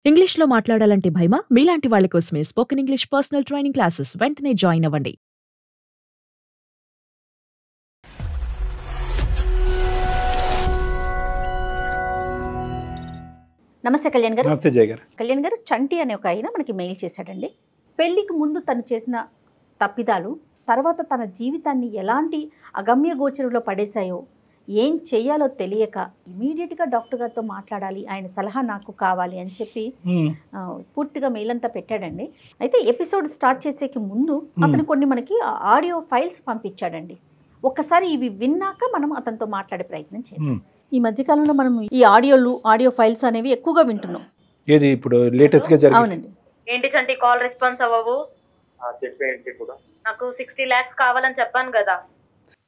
ఇంగ్లీష్‌లో మాట్లాడాలంటే భయమా? మీలాంటి వాళ్ళ కోసమే spoken English personal training classes వెంటనే జాయిన్ అవ్వండి. నమస్తే కళ్యాణ్ గారు. నమస్తే జయ గారు. కళ్యాణ్ గారు, చంటి అనే ఒక ఆయన మనకి మెయిల్ చేశాడండి. పెళ్లికి ముందు తను చేసిన తప్పిదాలు తర్వాత తన జీవితాన్ని ఎలాంటి అగమ్య గోచరంలో పడేశాయో, ఏం చేయాలో తెలియక ఇమీడియట్గా డాక్టర్ గారితో మాట్లాడాలి, ఆయన సలహా నాకు కావాలి అని చెప్పి పూర్తిగా మెయిల్ అంతా పెట్టాడండి. అయితే ఎపిసోడ్ స్టార్ట్ చేసేకి ముందు అతను కొన్ని మనకి ఆడియో ఫైల్స్ పంపించాడండి. ఒక్కసారి ఇవి విన్నాక మనం అతనితో మాట్లాడే ప్రయత్నం చేద్దాం. ఈ మధ్యకాలంలో మనం ఈ ఆడియో ఫైల్స్ అనేవి ఎక్కువగా వింటున్నాం. ఏది ఇప్పుడు లేటెస్ట్ గా జరిగింది? అవునండి. ఏంటి చంటి కాల్ రెస్పాన్స్ అవ్వవు? చెప్పేంటి ఇప్పుడు నాకు 60 lakhs కావాలని చెప్పాను కదా.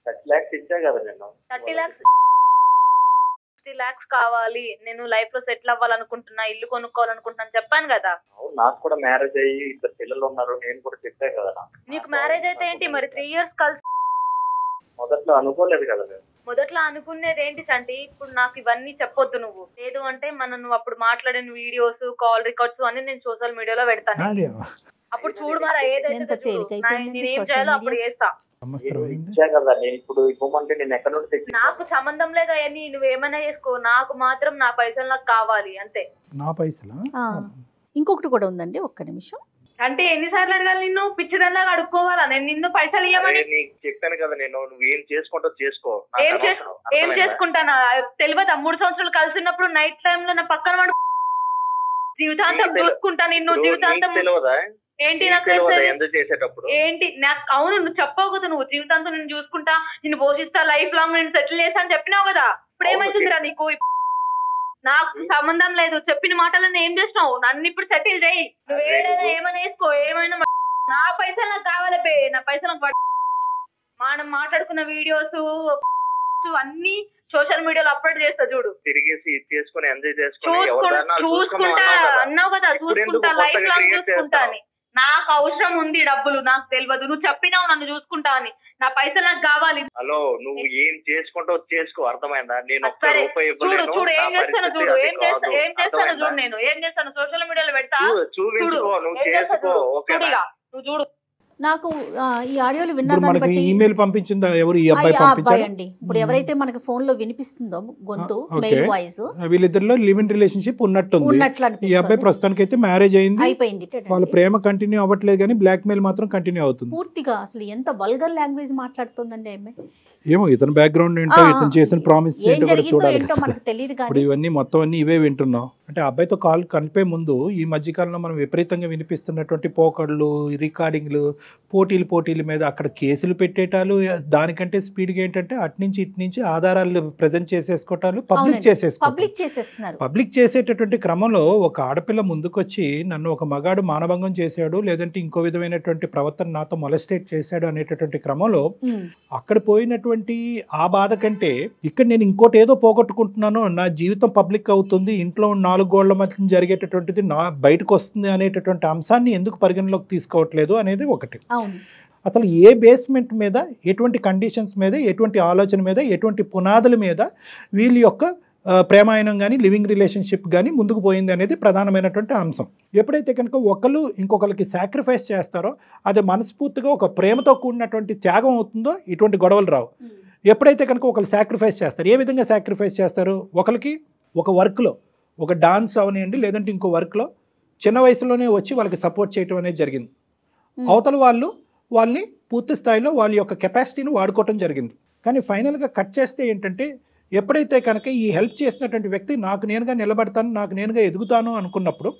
30 lakhs ఇచ్చా కదా నేను. 30 lakhs కావాలి, నేను లైఫ్ లో సెటిల్ అవ్వాలనుకుంటున్నా, ఇల్లు కొనుక్కోవాలనుకుంటున్నాను చెప్పాను కదా. అవును, నాకు కూడా మ్యారేజ్ అయ్యి 2 పిల్లలు ఉన్నారు, నేను కూడా చెప్పాను కదా. నీకు మ్యారేజ్ అయితే ఏంటి మరి 3 years కలిసి? మొదట్లో అనుకోలేదు కదా నేను. మొదట్లో అనుకునేది ఏంటి చంటి? ఇప్పుడు నాకు ఇవన్నీ చెప్పొద్దు నువ్వు. లేదు అంటే నువ్వు అప్పుడు మాట్లాడిన వీడియోస్, కాల్ రికార్డ్స్ అన్ని నేను సోషల్ మీడియాలో పెడతాను. అప్పుడు చూడు మరి ఏదైతే నేనేం చేయాలో అప్పుడు చేస్తా. ఇచ్చా కదా నేను, ఇప్పుడు ఇవ్వమంటే నేను ఎక్కడ నుండి తెచ్చి? నాకు సంబంధం లేదు అవన్నీ, నువ్వేమైనా చేసుకో, నాకు మాత్రం నా పైసలు నాకు కావాలి అంతే. నా పైసలా? ఇంకొకటి కూడా ఉందండి, ఒక్క నిమిషం. అంటే ఎన్నిసార్లు అడగాలి నిన్ను? పిచ్చిదల్లా అడుక్కోవాలా నేను నిన్ను పైసలు ఇవ్వమని? నీకు చెప్పాను కదా నేను, నువ్వు ఏం చేసుకుంటావు చేసుకో. ఏం చేసుకుంటానా తెలియదా? 3 సంవత్సరాలు కలిసి ఉన్నప్పుడు నైట్ టైమ్ లో నా పక్కన వాడు జీవితాంతం చూసుకుంటా నిన్ను. జీవితాంతం తెలియదా ఏంటి నాకు చేసేటప్పుడు? ఏంటి నాకు? అవును, నువ్వు చెప్పావు కదా, నువ్వు జీవితాంతం నేను చూసుకుంటా, నిన్ను పోషిస్తా, లైఫ్ లాంగ్ నేను సెటిల్ చేస్తా అని చెప్పినావు కదా. ఇప్పుడు ఏమైతుందిరా నీకు? నాకు సంబంధం లేదు, చెప్పిన మాటలను ఏం చేసినావు? నన్ను ఇప్పుడు సెటిల్ చేయి, నువ్వు ఏమైనా వేసుకో, ఏమైనా. నా పైసలు నాకు కావాలి బే, నా పైసలు మనం మాట్లాడుకున్న వీడియోస్ అన్ని సోషల్ మీడియాలో అప్లోడ్ చేస్తా చూడు. తిరిగేసి చేసుకుని ఎంజాయ్ చూసుకుంటా అన్నావు కదా, చూసుకుంటా, లైఫ్ లాంగ్ చూసుకుంటా అని. నాకు అవసరం ఉంది డబ్బులు, నాకు తెలియదు. నువ్వు చెప్పినావు నన్ను చూసుకుంటా అని, నా పైసలు నాకు కావాలి. హలో, నువ్వు ఏం చేసుకుంటావు చేసుకో, అర్థమైందా? నేను చూడు ఏం చేస్తాను, చూడు ఏం చేస్తాను చూడు, నేను ఏం చేస్తాను సోషల్ మీడియాలో పెడతా చూడు, నువ్వు చూడు. నాకు ఈ ఆడియోలు విన్నాను. ఈమెయిల్ పంపించిందా? ఎవరు? ఈ అబ్బాయి పంపించారు అండి. ఇప్పుడు ఎవరైతే మనకి ఫోన్ లో వినిపిస్తుందో గొంతు, మెయిల్ వాయిస్, వీళ్ళిద్దరిలో లివ్ ఇన్ రిలేషన్షిప్ ఉన్నట్టుంది. ఈ అబ్బాయి ప్రస్తుతానికి అయితే మ్యారేజ్ అయిపోయింది. వాళ్ళ ప్రేమ కంటిన్యూ అవ్వట్లేదు కానీ బ్లాక్ మెయిల్ మాత్రం కంటిన్యూ అవుతుంది పూర్తిగా. అసలు ఎంత వల్గర్ లాంగ్వేజ్ మాట్లాడుతుందండి ఆమె. ఏమో ఇతను బ్యాక్గ్రౌండ్ ఏంటో, ఇతను చేసిన ప్రామిస్ ఏంటో కూడా చూడాలి. ఇప్పుడు ఇవన్నీ మొత్తం అన్ని ఇవే వింటున్నాం. అంటే అబ్బాయితో కాల్ కలిపే ముందు ఈ మధ్యకాలంలో మనం విపరీతంగా వినిపిస్తున్నటువంటి పోకళ్ళు, రికార్డింగ్లు, పోటీల మీద అక్కడ కేసులు పెట్టేటాలు, దానికంటే స్పీడ్గా ఏంటంటే అట్నుంచి ఇట్నుంచి ఆధారాలు ప్రజెంట్ చేసేసుకోవటాలు, పబ్లిక్ చేసేటటువంటి క్రమంలో ఒక ఆడపిల్ల ముందుకొచ్చి నన్ను ఒక మగాడు మానభంగం చేశాడు, లేదంటే ఇంకో విధమైనటువంటి ప్రవర్తన నాతో మొలస్టేట్ చేశాడు అనేటటువంటి క్రమంలో అక్కడ పోయినటువంటి ఆ బాధ కంటే ఇక్కడ నేను ఇంకోటి ఏదో పోగొట్టుకుంటున్నాను, నా జీవితం పబ్లిక్ అవుతుంది, ఇంట్లో 4 గోళ్ల మధ్య జరిగేటటువంటిది నా బయటకు వస్తుంది అనేటటువంటి అంశాన్ని ఎందుకు పరిగణలోకి తీసుకోవట్లేదు అనేది ఒకటి. అసలు ఏ బేస్మెంట్ మీద, ఎటువంటి కండిషన్స్ మీద, ఎటువంటి ఆలోచన మీద, ఎటువంటి పునాదుల మీద వీళ్ళ యొక్క ప్రేమాయణం కానీ లివింగ్ రిలేషన్షిప్ కానీ ముందుకు పోయింది అనేది ప్రధానమైనటువంటి అంశం. ఎప్పుడైతే కనుక ఒకళ్ళు ఇంకొకరికి సాక్రిఫైస్ చేస్తారో అది మనస్ఫూర్తిగా ఒక ప్రేమతో కూడినటువంటి త్యాగం అవుతుందో ఇటువంటి గొడవలు రావు. ఎప్పుడైతే కనుక ఒకళ్ళు సాక్రిఫైస్ చేస్తారు, ఏ విధంగా సాక్రిఫైస్ చేస్తారు? ఒకరికి ఒక వర్క్లో, ఒక డాన్స్ అవనివ్వండి, లేదంటే ఇంకో వర్క్లో చిన్న వయసులోనే వచ్చి వాళ్ళకి సపోర్ట్ చేయడం అనేది జరిగింది. అవతల వాళ్ళని పూర్తి స్థాయిలో వాళ్ళ యొక్క కెపాసిటీని వాడుకోవటం జరిగింది. కానీ ఫైనల్గా కట్ చేస్తే ఏంటంటే, ఎప్పుడైతే కనుక ఈ హెల్ప్ చేసినటువంటి వ్యక్తి నాకు నేనుగా నిలబడతాను, నాకు నేనుగా ఎదుగుతాను అనుకున్నప్పుడు,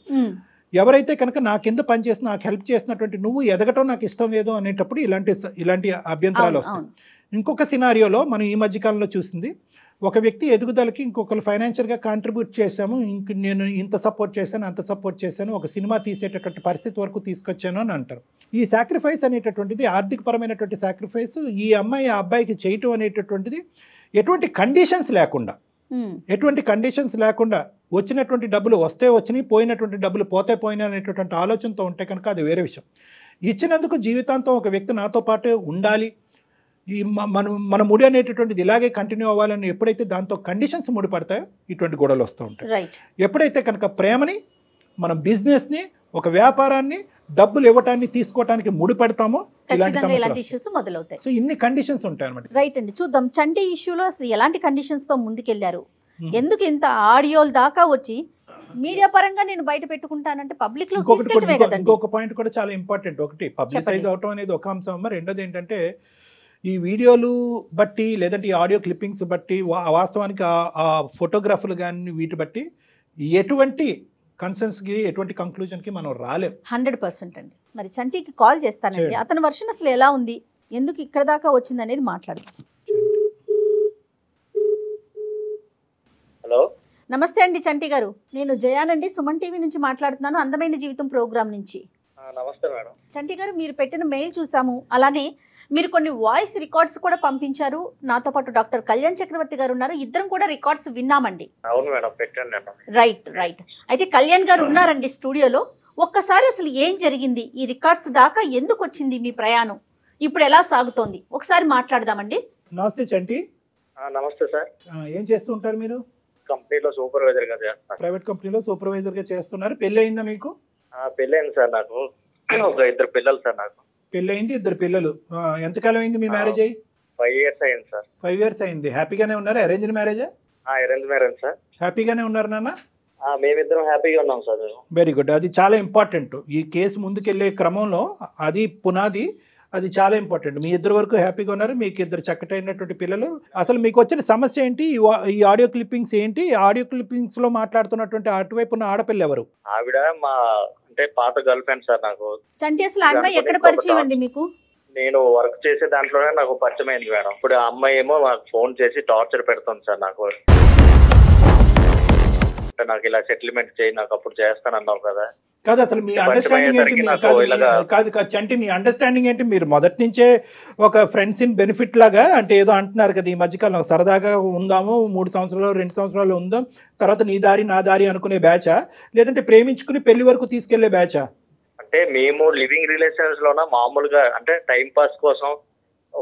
ఎవరైతే కనుక నా కింద పనిచేసి నాకు హెల్ప్ చేసినటువంటి నువ్వు ఎదగటం నాకు ఇష్టం లేదు అనేటప్పుడు ఇలాంటి అభ్యంతరాలు వస్తాయి. ఇంకొక సినారియోలో మనం ఈ మధ్యకాలంలో చూసింది, ఒక వ్యక్తి ఎదుగుదలకి ఇంకొకరు ఫైనాన్షియల్గా కాంట్రిబ్యూట్ చేశాము, నేను ఇంత సపోర్ట్ చేశాను, అంత సపోర్ట్ చేశాను, ఒక సినిమా తీసేటటువంటి పరిస్థితి వరకు తీసుకొచ్చాను అని అంటారు. ఈ సాక్రిఫైస్ అనేటటువంటిది ఆర్థికపరమైనటువంటి సాక్రిఫైస్ ఈ అమ్మాయి ఆ అబ్బాయికి చేయటం అనేటటువంటిది ఎటువంటి కండిషన్స్ లేకుండా వచ్చినటువంటి డబ్బులు వస్తే వచ్చినాయి, పోయినటువంటి డబ్బులు పోయినా అనేటటువంటి ఆలోచనతో ఉంటే కనుక అది వేరే విషయం. ఇచ్చినందుకు జీవితాంతం ఒక వ్యక్తి నాతో పాటు ఉండాలి, ఈ మన ముడి అనేటటువంటిది ఇలాగే కంటిన్యూ అవ్వాలని ఎప్పుడైతే దాంతో కండిషన్స్ ముడిపడతాయో ఇటువంటి గొడవలు వస్తూ ఉంటాయి. ఎప్పుడైతే కనుక ప్రేమని మనం బిజినెస్ని ఒక వ్యాపారాన్ని డబ్బులు ఇవ్వటాన్ని తీసుకోవటానికి ముడిపెడతామో ఖచ్చితంగా ఇలాంటి ఇష్యూస్ మొదలవుతాయి. సో ఇన్ని కండిషన్స్ ఉంటాయి అనమాట. రైట్ అండి, చూద్దాం చంటి ఇష్యూలో అసలు ఎలాంటి కండిషన్స్ తో ముందుకెళ్లారు, ఎందుకు ఇంత ఆడియోల దాకా వచ్చి మీడియా పరంగా నేను బయట పెట్టుకుంటానంటే పబ్లిక్ లో తీసుకెళ్ళటమే కదండి. ఇంకొక పాయింట్ కూడా చాలా ఇంపార్టెంట్. ఒకటి పబ్లిసైజ్ అవటం అనేది ఒక అంశం, రెండోది ఏంటంటే ఈ వీడియోలు బట్టి లేదంటే ఈ ఆడియో క్లిప్పింగ్స్ బట్టి వాస్తవానికి ఆ ఫోటోగ్రాఫర్లు కానీ వీటి బట్టి ఎటువంటి కన్సెన్స్కి ఎటువంటి కంక్లూజన్కి మనం రాలేం. 100% అండి. మరి చంటికి కాల్ చేస్తానండి, అతని వర్షన్ అసలు ఎలా ఉంది, ఎందుకు ఇక్కడ దాకా వచ్చింది అనేది మాట్లాడదాం. హలో, నమస్తే అండి చంటి గారు, నేను జయానండి, సుమన్ టీవీ నుంచి మాట్లాడుతున్నాను, అందమైన జీవితం ప్రోగ్రామ్ నుంచి. నమస్తే మేడం. చంటి గారు, మీరు పెట్టిన మెయిల్ చూసాము, అలానే మీరు కొన్ని వాయిస్ రికార్డ్స్ కూడా పంపించారు. నాతో పాటు డాక్టర్ కళ్యాణ్ చక్రవర్తి గారు ఉన్నారు, ఇద్దరం కూడా రికార్డ్స్ విన్నామండి. అవును మేడం, పెట్టండి మేడం. రైట్. అయితే కళ్యాణ్ గారు ఉన్నారండి స్టూడియోలో. ఒక్కసారి అసలు ఏం జరిగింది, ఈ రికార్డ్స్ దాకా ఎందుకు వచ్చింది మీ ప్రయాణం, ఇప్పుడు ఎలా సాగుతోంది, ఒకసారి మాట్లాడదామండి. నమస్తే చంటి. నమస్తే సార్. ఏం చేస్తూ ఉంటారు మీరు? కంపెనీలో సూపర్వైజర్ గా చేస్తాను. ప్రైవేట్ కంపెనీలో సూపర్వైజర్ గా చేస్తున్నారు. పెళ్లి అయిందా మీకు? పెళ్ళి అయింది సార్, నాకు ఒక 2 పిల్లలు సార్. నాకు పెళ్లి అయింది, 2 పిల్లలు. ఎంతకాలం అయింది మీ మ్యారేజ్ అయ్యి? 5 years అయింది సార్. 5 years అయింది. హ్యాపీగానే ఉన్నారు? అరేంజ్డ్ మ్యారేజా? Arrange marriage sir. హ్యాపీగానే ఉన్నారు నాన్న? మేమిద్దరం హ్యాపీగా ఉన్నాం సార్. Very good. అది చాలా ఇంపార్టెంట్. ఈ కేసు ముందుకెళ్లే క్రమంలో అది పునాది, అది చాలా ఇంపార్టెంట్. మీ ఇద్దరు వరకు హ్యాపీగా ఉన్నారు, మీకు 2 చక్కటైనటువంటి పిల్లలు. అసలు మీకు వచ్చిన సమస్య ఏంటి? ఈ ఆడియో క్లిప్పింగ్స్ ఏంటి? ఆడియో క్లిప్పింగ్స్ లో మాట్లాడుతున్నటువంటి అటువైపు ఉన్న ఆడపిల్ల ఎవరు? ఆవిడ మా అంటే పాత గర్ల్ ఫ్రెండ్ సార్ నాకు. చంటి, అసలు ఆ అమ్మాయి ఎక్కడ పరిచయం అండి మీకు? నేను వర్క్ చేసే దాంట్లోనే నాకు పరిచయం అయింది మేడం. ఇప్పుడు ఆ అమ్మాయి ఏమో నాకు ఫోన్ చేసి టార్చర్ పెడుతుంది సార్. నాకు నాకు ఇలా సెటిల్మెంట్ చేయి, నాకు అప్పుడు చేస్తానన్నావు కదా. కాదు, అసలు మీ అండర్స్టాండింగ్ ఏంటి? కాదు చంటి, మీ అండర్స్టాండింగ్ ఏంటి? మీరు మొదటి నుంచే ఒక ఫ్రెండ్స్ ఇన్ బెనిఫిట్ లాగా అంటే ఏదో అంటున్నారు కదా, ఈ మధ్యకాలం సరదాగా ఉందాము, 3 సంవత్సరాలు 2 సంవత్సరాలు ఉందాం, తర్వాత నీ దారి నా దారి అనుకునే బ్యాచా, లేదంటే ప్రేమించుకుని పెళ్లి వరకు తీసుకెళ్లే బ్యాచా? అంటే మేము లివింగ్ రిలేషన్స్ లోన మామూలుగా అంటే టైం పాస్ కోసం,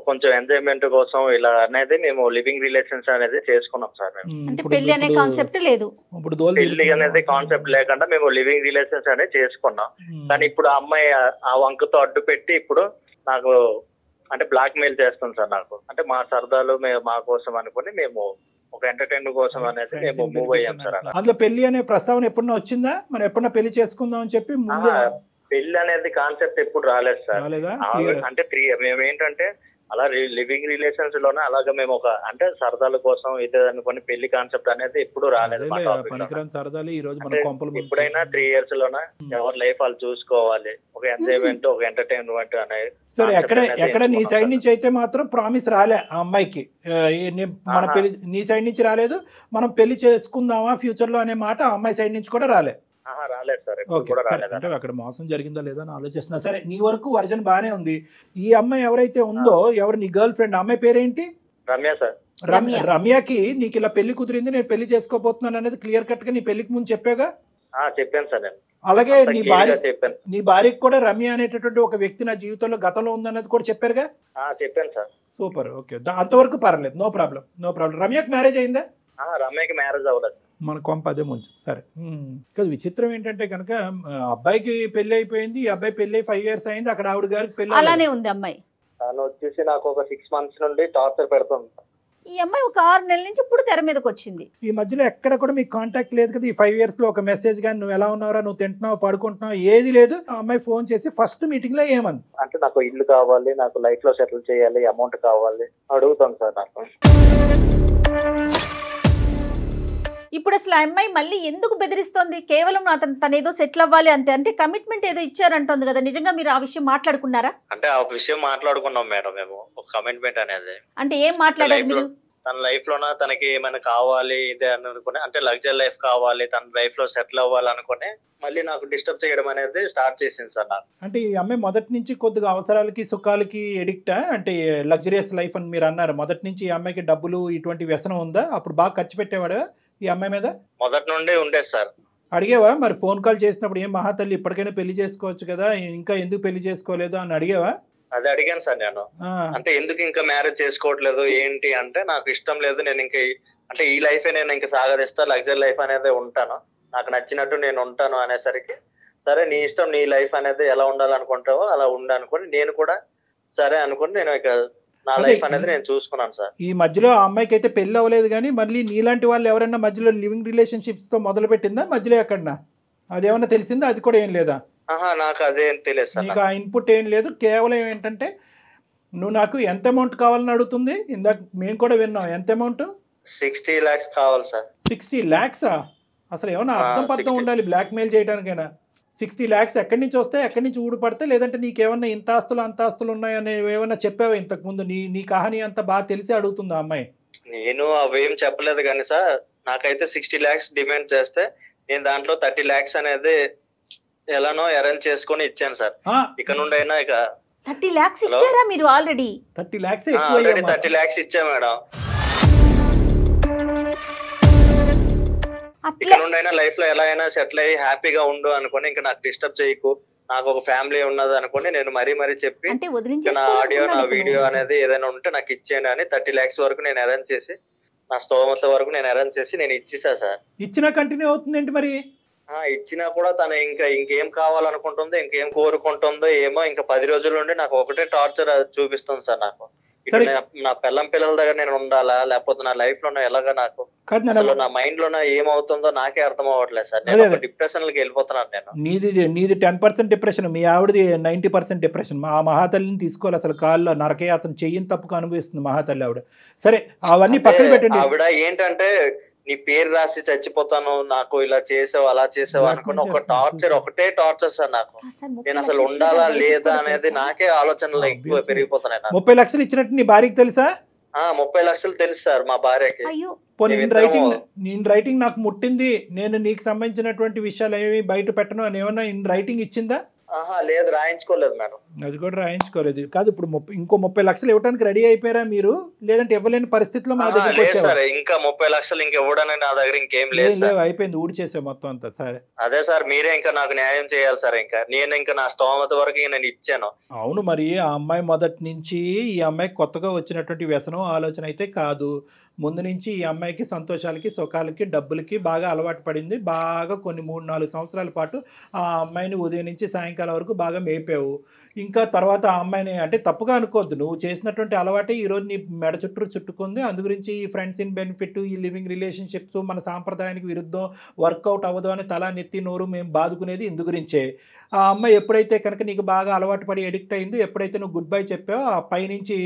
కొంచెం ఎంజాయ్మెంట్ కోసం ఇలా అనేది మేము లివింగ్ రిలేషన్స్ అనేది చేసుకున్నాం సార్. అంటే పెళ్లి అనే కాన్సెప్ట్ లేదు, పెళ్లి అనేది కాన్సెప్ట్ లేకుండా మేము లివింగ్ రిలేషన్స్ అనేది చేసుకున్నాం. కానీ ఇప్పుడు ఆ అమ్మాయి ఆ వంకతో అడ్డు పెట్టి ఇప్పుడు నాకు అంటే బ్లాక్ మెయిల్ చేస్తుంది సార్. నాకు అంటే మా సరదాలు మా కోసం అనుకుని మేము ఒక ఎంటర్టైన్మెంట్ కోసం అనేది మేము మూవ్ అయ్యాం సార్. అందులో పెళ్లి అనే ప్రస్తావన ఎప్పుడన్నా వచ్చిందా? మనం ఎప్పుడన్నా పెళ్లి చేసుకుందాం అని చెప్పి పెళ్లి అనేది కాన్సెప్ట్ ఎప్పుడు రాలేదు సార్. అంటే మేము ఏంటంటే అలా లివింగ్ రిలేషన్స్ లోనే అలాగే మేము ఒక అంటే సరదాల కోసం ఇదే అనుకుని పెళ్లి కాన్సెప్ట్ అనేది ఎప్పుడు రాలేదు. ఎప్పుడైనా 3 years లోనే ఎవరి లైఫ్ వాళ్ళు చూసుకోవాలి, ఒక ఎంజాయ్మెంట్ ఒక ఎంటర్టైన్మెంట్ అనేది. సరే, ఎక్కడ నీ సైడ్ నుంచి అయితే మాత్రం ప్రామిస్ రాలే ఆ అమ్మాయికి, మన పెళ్లి నీ సైడ్ నుంచి రాలేదు, మనం పెళ్లి చేసుకుందామా ఫ్యూచర్ లో అనే మాట ఆ అమ్మాయి సైడ్ నుంచి కూడా రాలే? రాలేదు సార్. అంటే అక్కడ మోసం జరిగిందా లేదా అని ఆలోచిస్తున్నా. సరే, నీ వరకు వర్జన్ బానే ఉంది. ఈ అమ్మాయి ఎవరైతే ఉందో, ఎవరు నీ గర్ల్ ఫ్రెండ్, అమ్మాయి పేరేంటి? రమ్య సార్. రమ్యకి నీకు ఇలా పెళ్లి కుదిరింది, నేను పెళ్లి చేసుకోబోతున్నాను అనేది క్లియర్ కట్ గా నీ పెళ్లికి ముందు చెప్పాగా? చెప్పాను సార్ నేను. అలాగే నీ భార్యకి కూడా రమ్య అనేటటువంటి ఒక వ్యక్తి నా జీవితంలో గతంలో ఉందన్నది కూడా చెప్పారుగా? చెప్పాను సార్. సూపర్, ఓకే, అంతవరకు పర్లేదు, నో ప్రాబ్లం. రమ్యకి మ్యారేజ్ అయిందా? రమ్యకి మ్యారేజ్ అవ్వలేదు. మన కొంప అదే ముంచు. సరే, కాదు, విచిత్రం ఏంటంటే కనుక అబ్బాయికి పెళ్లి అయిపోయింది, ఈ అబ్బాయి పెళ్లి 5 years అయింది, అక్కడ ఆవిడ గారికి పెళ్లి అలానే ఉంది. అమ్మాయి తను వచ్చేసి నాకు ఒక 6 months నుండి టార్చర్ పెడుతుంది. ఈ అమ్మాయి ఒక 6 నెలల నుంచి ఇప్పుడు తెర మీదకి వచ్చింది. ఈ మధ్యలో ఎక్కడ కూడా మీకు కాంటాక్ట్ లేదు కదా? ఈ 5 years లో ఒక మెసేజ్ కానీ నువ్వు ఎలా ఉన్నావురా, నువ్వు తింటున్నావు, పడుకుంటున్నావు, ఏది లేదు. ఆ అమ్మాయి ఫోన్ చేసి ఫస్ట్ మీటింగ్ లో ఏమని అంటే నాకు ఇల్లు కావాలి, నాకు లైఫ్ లో సెటిల్ చేయాలి, అమౌంట్ కావాలి అడుగుతాను సార్. నాకు ఇప్పుడు అసలు ఆ అమ్మాయి మళ్ళీ ఎందుకు బెదిరిస్తోంది? కేవలం తను ఏదో సెటిల్ అవ్వాలి అంతే, అంటే కమిట్మెంట్ ఏదో ఇచ్చారంటోంది కదా, నిజంగా మీరు ఆ విషయం మాట్లాడుకున్నారా? అంటే ఆ విషయం మాట్లాడుకున్నాం మేడం మేము, ఒక కమిట్మెంట్ అనేది. అంటే ఏం మాట్లాడారు మీరు? తన లైఫ్ లోన తనకి ఏమైనా కావాలి ఇదే అనుకుని, అంటే లగ్జరీ లైఫ్ కావాలి, తన లైఫ్ లో సెటిల్ అవ్వాలి అనుకుని మళ్ళీ నాకు డిస్టర్బ్ చేయడం అనేది స్టార్ట్ చేసింది సార్ నాకు. అంటే ఈ అమ్మాయి మొదటి నుంచి కొద్దిగా అవసరాలకి సుఖాలకి ఎడిక్టా? అంటే లగ్జరియస్ లైఫ్ అని మీరు అన్నారు, మొదటి నుంచి ఈ అమ్మాయికి డబ్బులు ఇటువంటి వ్యసనం ఉందా? అప్పుడు బాగా ఖర్చు పెట్టేవాడు ఈ అమ్మాయి మీద? మొదటి నుండి ఉండేది సార్. అడిగేవా మరి ఫోన్ కాల్ చేసినప్పుడు, ఏం మహాతల్లి ఇప్పటికైనా పెళ్లి చేసుకోవచ్చు కదా, ఇంకా ఎందుకు పెళ్లి చేసుకోలేదు అని అడిగేవా? అది అడిగాను సార్ నేను. అంటే ఎందుకు ఇంకా మ్యారేజ్ చేసుకోవట్లేదు ఏంటి అంటే, నాకు ఇష్టం లేదు, నేను ఇంకా అంటే ఈ లైఫ్ నేను ఇంకా సాగదిస్తా, లగ్జరీ లైఫ్ అనేది ఉంటాను, నాకు నచ్చినట్టు నేను ఉంటాను అనేసరికి సరే నీ ఇష్టం, నీ లైఫ్ అనేది ఎలా ఉండాలనుకుంటావో అలా ఉండాలనుకోని నేను కూడా సరే అనుకుని నేను ఇక నా లైఫ్ అనేది నేను చూసుకున్నాను సార్. ఈ మధ్యలో ఆ అమ్మాయికి అయితే పెళ్లి అవ్వలేదు, కానీ మళ్ళీ నీలాంటి వాళ్ళు ఎవరైనా మధ్యలో లివింగ్ రిలేషన్షిప్స్ తో మొదలు పెట్టిందా మధ్యలో ఎక్కడన్నా? అదేమన్నా తెలిసిందా? అది కూడా ఏం లేదా? నాకు అదేం తెలియదు సార్. నీకు ఆ ఇన్పుట్ ఏం లేదు, కేవలం ఏంటంటే నువ్వు నాకు ఎంత అమౌంట్ కావాలని అడుగుతుంది. ఇందాక మేము కూడా విన్నాం. ఎంత అమౌంట్? 60 lakhs కావాలి సార్. 60 lakhs? అసలు ఏమన్నా అర్థం పర్థం ఉండాలి బ్లాక్ మెయిల్ చేయడానికైనా. 60 lakhs ఎక్కడి నుంచి వస్తాయి, ఎక్కడి నుంచి ఊడిపడితే? లేదంటే నీకేమన్నా ఇంత ఆస్తులు అంత ఆస్తులు ఉన్నాయని ఏమన్నా చెప్పావా ఇంతకు ముందు? నీ కహాని అంతా బాగా తెలిసి అడుగుతుంది ఆ అమ్మాయి. నేను అవేం చెప్పలేదు కానీ సార్, నాకైతే 60 lakhs డిమాండ్ చేస్తే నేను దాంట్లో 30 lakhs అనేది ఎలానో అరేంజ్ చేసుకొని ఇచ్చాను సార్. ఇక నుండి అయినా ఇక 30 lakhs ఇచ్చారా మీరు? ఆల్రెడీ 30 lakhs 30 lakhs ఇచ్చా మేడం. ఇక నుండి అయినా లైఫ్ లో ఎలా అయినా సెటిల్ అయ్యి హ్యాపీగా ఉండు అనుకుని, ఇంకా నాకు డిస్టర్బ్ చేయకు, నాకు ఒక ఫ్యామిలీ ఉన్నది అనుకుని నేను మరీ చెప్పి నా ఆడియో నా వీడియో అనేది ఏదైనా ఉంటే నాకు ఇచ్చేయండి అని 30 lakhs వరకు నేను అరేంజ్ చేసి, నా స్తోమత వరకు నేను అరేంజ్ చేసి నేను ఇచ్చేసా సార్. ఇచ్చినా కంటిన్యూ అవుతుంది ఏంటి మరి? ఇచ్చినా కూడా తను ఇంకేం కావాలనుకుంటుందో, ఇంకేం కోరుకుంటుందో ఏమో, ఇంకా 10 రోజుల నుండి నాకు ఒకటే టార్చర్ చూపిస్తుంది సార్. నాకు నా పిల్లల దగ్గర నేను ఉండాలా, లేకపోతే నా లైఫ్ లో ఎలాగా, నాకు అసలు నా మైండ్ లో ఏమవుతుందో నాకే అర్థం అవ్వట్లేదు సార్. నేను డిప్రెషన్ లోకి వెళ్ళిపోతున్నాను. నేను నీది 10% డిప్రెషన్, మీ ఆవిడది 90% డిప్రెషన్. ఆ మహాతల్లిని తీసుకోవాలి అసలు కాల్లో నరకయాతన చెయ్యిని తప్పుకు అనుభవిస్తుంది మహాతల్లి ఆవిడ. సరే అవన్నీ పక్కన పెట్టండి. ఆవిడ ఏంటంటే నీ పేరు రాసి చచ్చిపోతాను, నాకు ఇలా చేసావు అలా చేసావు అనుకున్న ఒకటే టార్చర్ సార్ నాకు. నేను అసలు ఉండాలా లేదా అనేది నాకే ఆలోచనలు ఎక్కువ పెరిగిపోతున్నాయి. 30 లక్షలు ఇచ్చినట్టు నీ భార్యకి తెలుసా? 30 లక్షలు తెలుసు సార్ మా భార్యకి. నేను రైటింగ్ నాకు ముట్టింది, నేను నీకు సంబంధించినటువంటి విషయాలు ఏమి బయట పెట్టను అని ఏమన్నా ఇన్ రైటింగ్ ఇచ్చిందా? లేదు, రాయించుకోలేదు మేడం. అది కూడా రాయించుకోలేదు. కాదు, ఇప్పుడు ఇంకో 30 లక్షలు ఇవ్వడానికి రెడీ అయిపోయారా మీరు? లేదంటే ఇవ్వలేని పరిస్థితిలో మా దగ్గర ఇంకా 30 లక్షలు ఇంకా ఇవ్వడానికి నా దగ్గర ఇంకేం లేదు, అయిపోయింది, ఊడి చేసే మొత్తం అంతా. సరే అదే సార్, మీరే ఇంకా నాకు న్యాయం చేయాలి సార్. ఇంకా నా స్తోమత వరకు నేను ఇచ్చాను. అవును, మరి ఆ అమ్మాయి మొదటి నుంచి ఈ అమ్మాయి కొత్తగా వచ్చినటువంటి వ్యసనం ఆలోచన అయితే కాదు. ముందు నుంచి ఈ అమ్మాయికి సంతోషాలకి, సుఖాలకి, డబ్బులకి బాగా అలవాటు పడింది. బాగా కొన్ని 3-4 సంవత్సరాల పాటు ఆ అమ్మాయిని ఉదయం నుంచి సాయంకాలం వరకు బాగా మేపావు. ఇంకా తర్వాత ఆ అమ్మాయిని, అంటే తప్పుగా అనుకోవద్దు, నువ్వు చేసినటువంటి అలవాటే ఈరోజు నీ మెడ చుట్టుకుంది. అందు గురించి ఈ ఫ్రెండ్స్ ఇన్ బెనిఫిట్, ఈ లివింగ్ రిలేషన్షిప్స్ మన సాంప్రదాయానికి విరుద్ధం, వర్కౌట్ అవ్వదు అని తల నెత్తి నోరు మేము బాదుకునేది ఇందు గురించే. ఆ అమ్మాయి ఎప్పుడైతే కనుక నీకు బాగా అలవాటు పడి ఎడిక్ట్ అయిందో, ఎప్పుడైతే నువ్వు గుడ్ బై చెప్పావో, ఆ పైనుంచి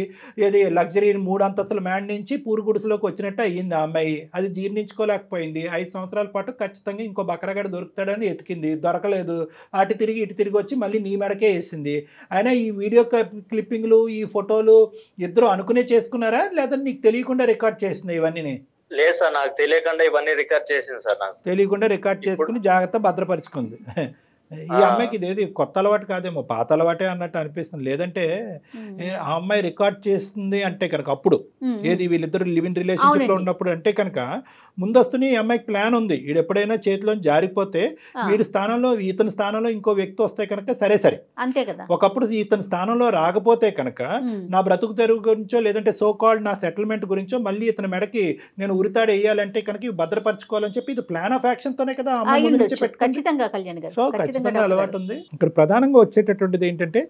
ఏది లగ్జరీ 3 అంతస్తుల మ్యాడ్ నుంచి పూరు గుడిసెలోకి వచ్చినట్టు అయ్యింది ఆ అమ్మాయి. అది జీర్ణించుకోలేకపోయింది. 5 సంవత్సరాల పాటు ఖచ్చితంగా ఇంకో బకరగాడు దొరుకుతాడని ఎతికింది, దొరకలేదు. అటు తిరిగి ఇటు తిరిగి వచ్చి మళ్ళీ నీ మెడకే వేసింది. అయినా ఈ వీడియో క్లిప్పింగ్లు, ఈ ఫోటోలు ఇద్దరు అనుకునే చేసుకున్నారా, లేదా నీకు తెలియకుండా రికార్డ్ చేసింది ఇవన్నీ? లేదు సార్, నాకు తెలియకుండా ఇవన్నీ రికార్డ్ చేసింది సార్. నాకు తెలియకుండా రికార్డ్ చేసుకుని జాగ్రత్త భద్రపరుచుకుంది. ఈ అమ్మాయికి ఇదేది కొత్త అలవాటు కాదేమో, పాత అలవాటే అన్నట్టు అనిపిస్తుంది. లేదంటే ఆ అమ్మాయి రికార్డ్ చేస్తుంది అంటే కనుక అప్పుడు ఏది వీళ్ళిద్దరు లివింగ్ రిలేషన్షిప్ లో ఉన్నప్పుడు అంటే కనుక ముందస్తుని ఈ అమ్మాయికి ప్లాన్ ఉంది. వీడు ఎప్పుడైనా చేతిలో జారిపోతే వీడి స్థానంలో ఇతని స్థానంలో ఇంకో వ్యక్తి వస్తే కనుక సరే అంతే కదా. ఒకప్పుడు ఇతని స్థానంలో రాకపోతే కనుక నా బ్రతుకు తెరువు గురించో, లేదంటే సో కాల్డ్ నా సెటిల్మెంట్ గురించో మళ్ళీ ఇతని మెడకి నేను ఉరితాడు వేయాలంటే కనుక ఇవి భద్రపరచుకోవాలని చెప్పి ఇది ప్లాన్ ఆఫ్ యాక్షన్ తోనే కదా ఖచ్చితంగా కళ్యాణ్ గారు. సో ఖచ్చితంగా అలవాటు ఉంది. ఇక్కడ ప్రధానంగా వచ్చేటటువంటిది ఏంటంటే,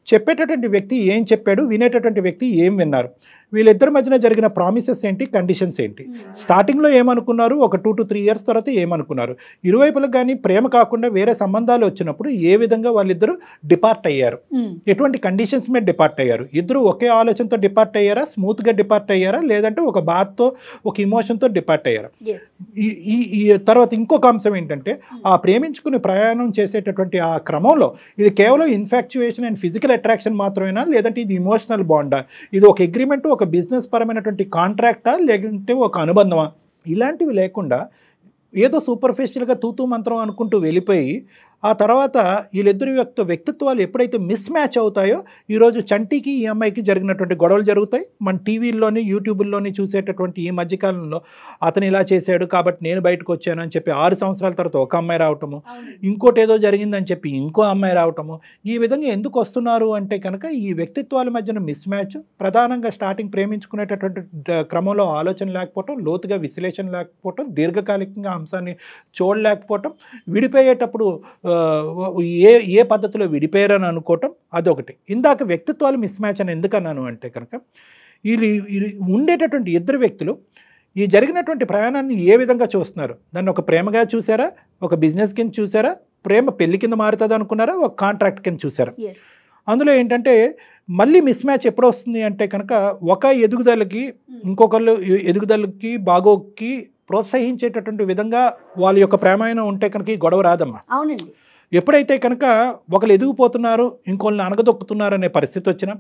చెప్పేటటువంటి వ్యక్తి ఏం చెప్పాడు, వినేటటువంటి వ్యక్తి ఏం విన్నారు, వీళ్ళిద్దరి మధ్యన జరిగిన ప్రామిసెస్ ఏంటి, కండిషన్స్ ఏంటి, స్టార్టింగ్లో ఏమనుకున్నారు, ఒక 2 to 3 years తర్వాత ఏమనుకున్నారు, ఇరువైపులకు కానీ ప్రేమ కాకుండా వేరే సంబంధాలు వచ్చినప్పుడు ఏ విధంగా వాళ్ళిద్దరూ డిపార్ట్ అయ్యారు, ఎటువంటి కండిషన్స్ మీద డిపార్ట్ అయ్యారు, ఇద్దరు ఒకే ఆలోచనతో డిపార్ట్ అయ్యారా, స్మూత్గా డిపార్ట్ అయ్యారా, లేదంటే ఒక బాధతో ఒక ఇమోషన్తో డిపార్ట్ అయ్యారా. ఈ తర్వాత ఇంకొక అంశం ఏంటంటే, ఆ ప్రేమించుకుని ప్రయాణం చేసేటటువంటి ఆ క్రమంలో ఇది కేవలం ఇన్ఫాక్చుయేషన్ అండ్ ఫిజికల్ అట్రాక్షన్ మాత్రమేనా, లేదంటే ఇది ఇమోషనల్ బాండా, ఇది ఒక అగ్రిమెంట్, ఒక బిజినెస్ పరమైనటువంటి కాంట్రాక్టా, లేదంటే ఒక అనుబంధమా, ఇలాంటివి లేకుండా ఏదో సూపర్ఫిషియల్గా తూతూ మంత్రం అనుకుంటూ వెళ్ళిపోయి ఆ తర్వాత వీళ్ళిద్దరి వ్యక్తిత్వాలు ఎప్పుడైతే మిస్ మ్యాచ్ అవుతాయో ఈరోజు చంటికి ఈ అమ్మాయికి జరిగినటువంటి గొడవలు జరుగుతాయి. మన టీవీల్లోని యూట్యూబుల్లోని చూసేటటువంటి ఈ మధ్యకాలంలో అతను ఇలా చేశాడు కాబట్టి నేను బయటకు వచ్చాను అని చెప్పి 6 సంవత్సరాల తర్వాత ఒక అమ్మాయి రావటము, ఇంకోటి ఏదో జరిగిందని చెప్పి ఇంకో అమ్మాయి రావటము, ఈ విధంగా ఎందుకు వస్తున్నారు అంటే కనుక ఈ వ్యక్తిత్వాల మధ్యన మిస్ మ్యాచ్, ప్రధానంగా స్టార్టింగ్ ప్రేమించుకునేటటువంటి క్రమంలో ఆలోచన లేకపోవటం, లోతుగా విశ్లేషణ లేకపోవటం, దీర్ఘకాలికంగా అంశాన్ని చూడలేకపోవటం, విడిపోయేటప్పుడు ఏ పద్ధతిలో విడిపోయారని అనుకోవటం, అదొకటి. ఇందాక వ్యక్తిత్వాలు మిస్ మ్యాచ్ అని ఎందుకన్నాను అంటే కనుక వీళ్ళు ఉండేటటువంటి ఇద్దరు వ్యక్తులు ఈ జరిగినటువంటి ప్రయాణాన్ని ఏ విధంగా చూస్తున్నారు? దాన్ని ఒక ప్రేమగా చూసారా, ఒక బిజినెస్ కింద చూసారా, ప్రేమ పెళ్లి కింద మారుతుంది అనుకున్నారా, ఒక కాంట్రాక్ట్ కింద చూసారా? అందులో ఏంటంటే మళ్ళీ మిస్ మ్యాచ్ ఎప్పుడు వస్తుంది అంటే కనుక ఒక ఎదుగుదలకి ఇంకొకళ్ళు ఎదుగుదలకి బాగోకి ప్రోత్సహించేటటువంటి విధంగా వాళ్ళ యొక్క ప్రేమాయణం ఉంటే కనుక ఈ గొడవ రాదమ్మా. అవునండి. ఎప్పుడైతే కనుక ఒకళ్ళు ఎదిగిపోతున్నారు, ఇంకొకళ్ళని అనగదొక్కుతున్నారు అనే పరిస్థితి వచ్చినా,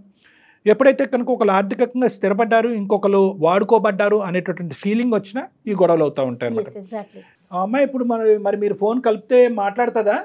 ఎప్పుడైతే కనుక ఒకళ్ళు ఆర్థికంగా స్థిరపడ్డారు, ఇంకొకరు వాడుకోబడ్డారు అనేటటువంటి ఫీలింగ్ వచ్చినా ఈ గొడవలు అవుతూ ఉంటాయి అన్నమాట. ఆ అమ్మాయి ఇప్పుడు మరి మీరు ఫోన్ కలిపితే మాట్లాడుతుందా?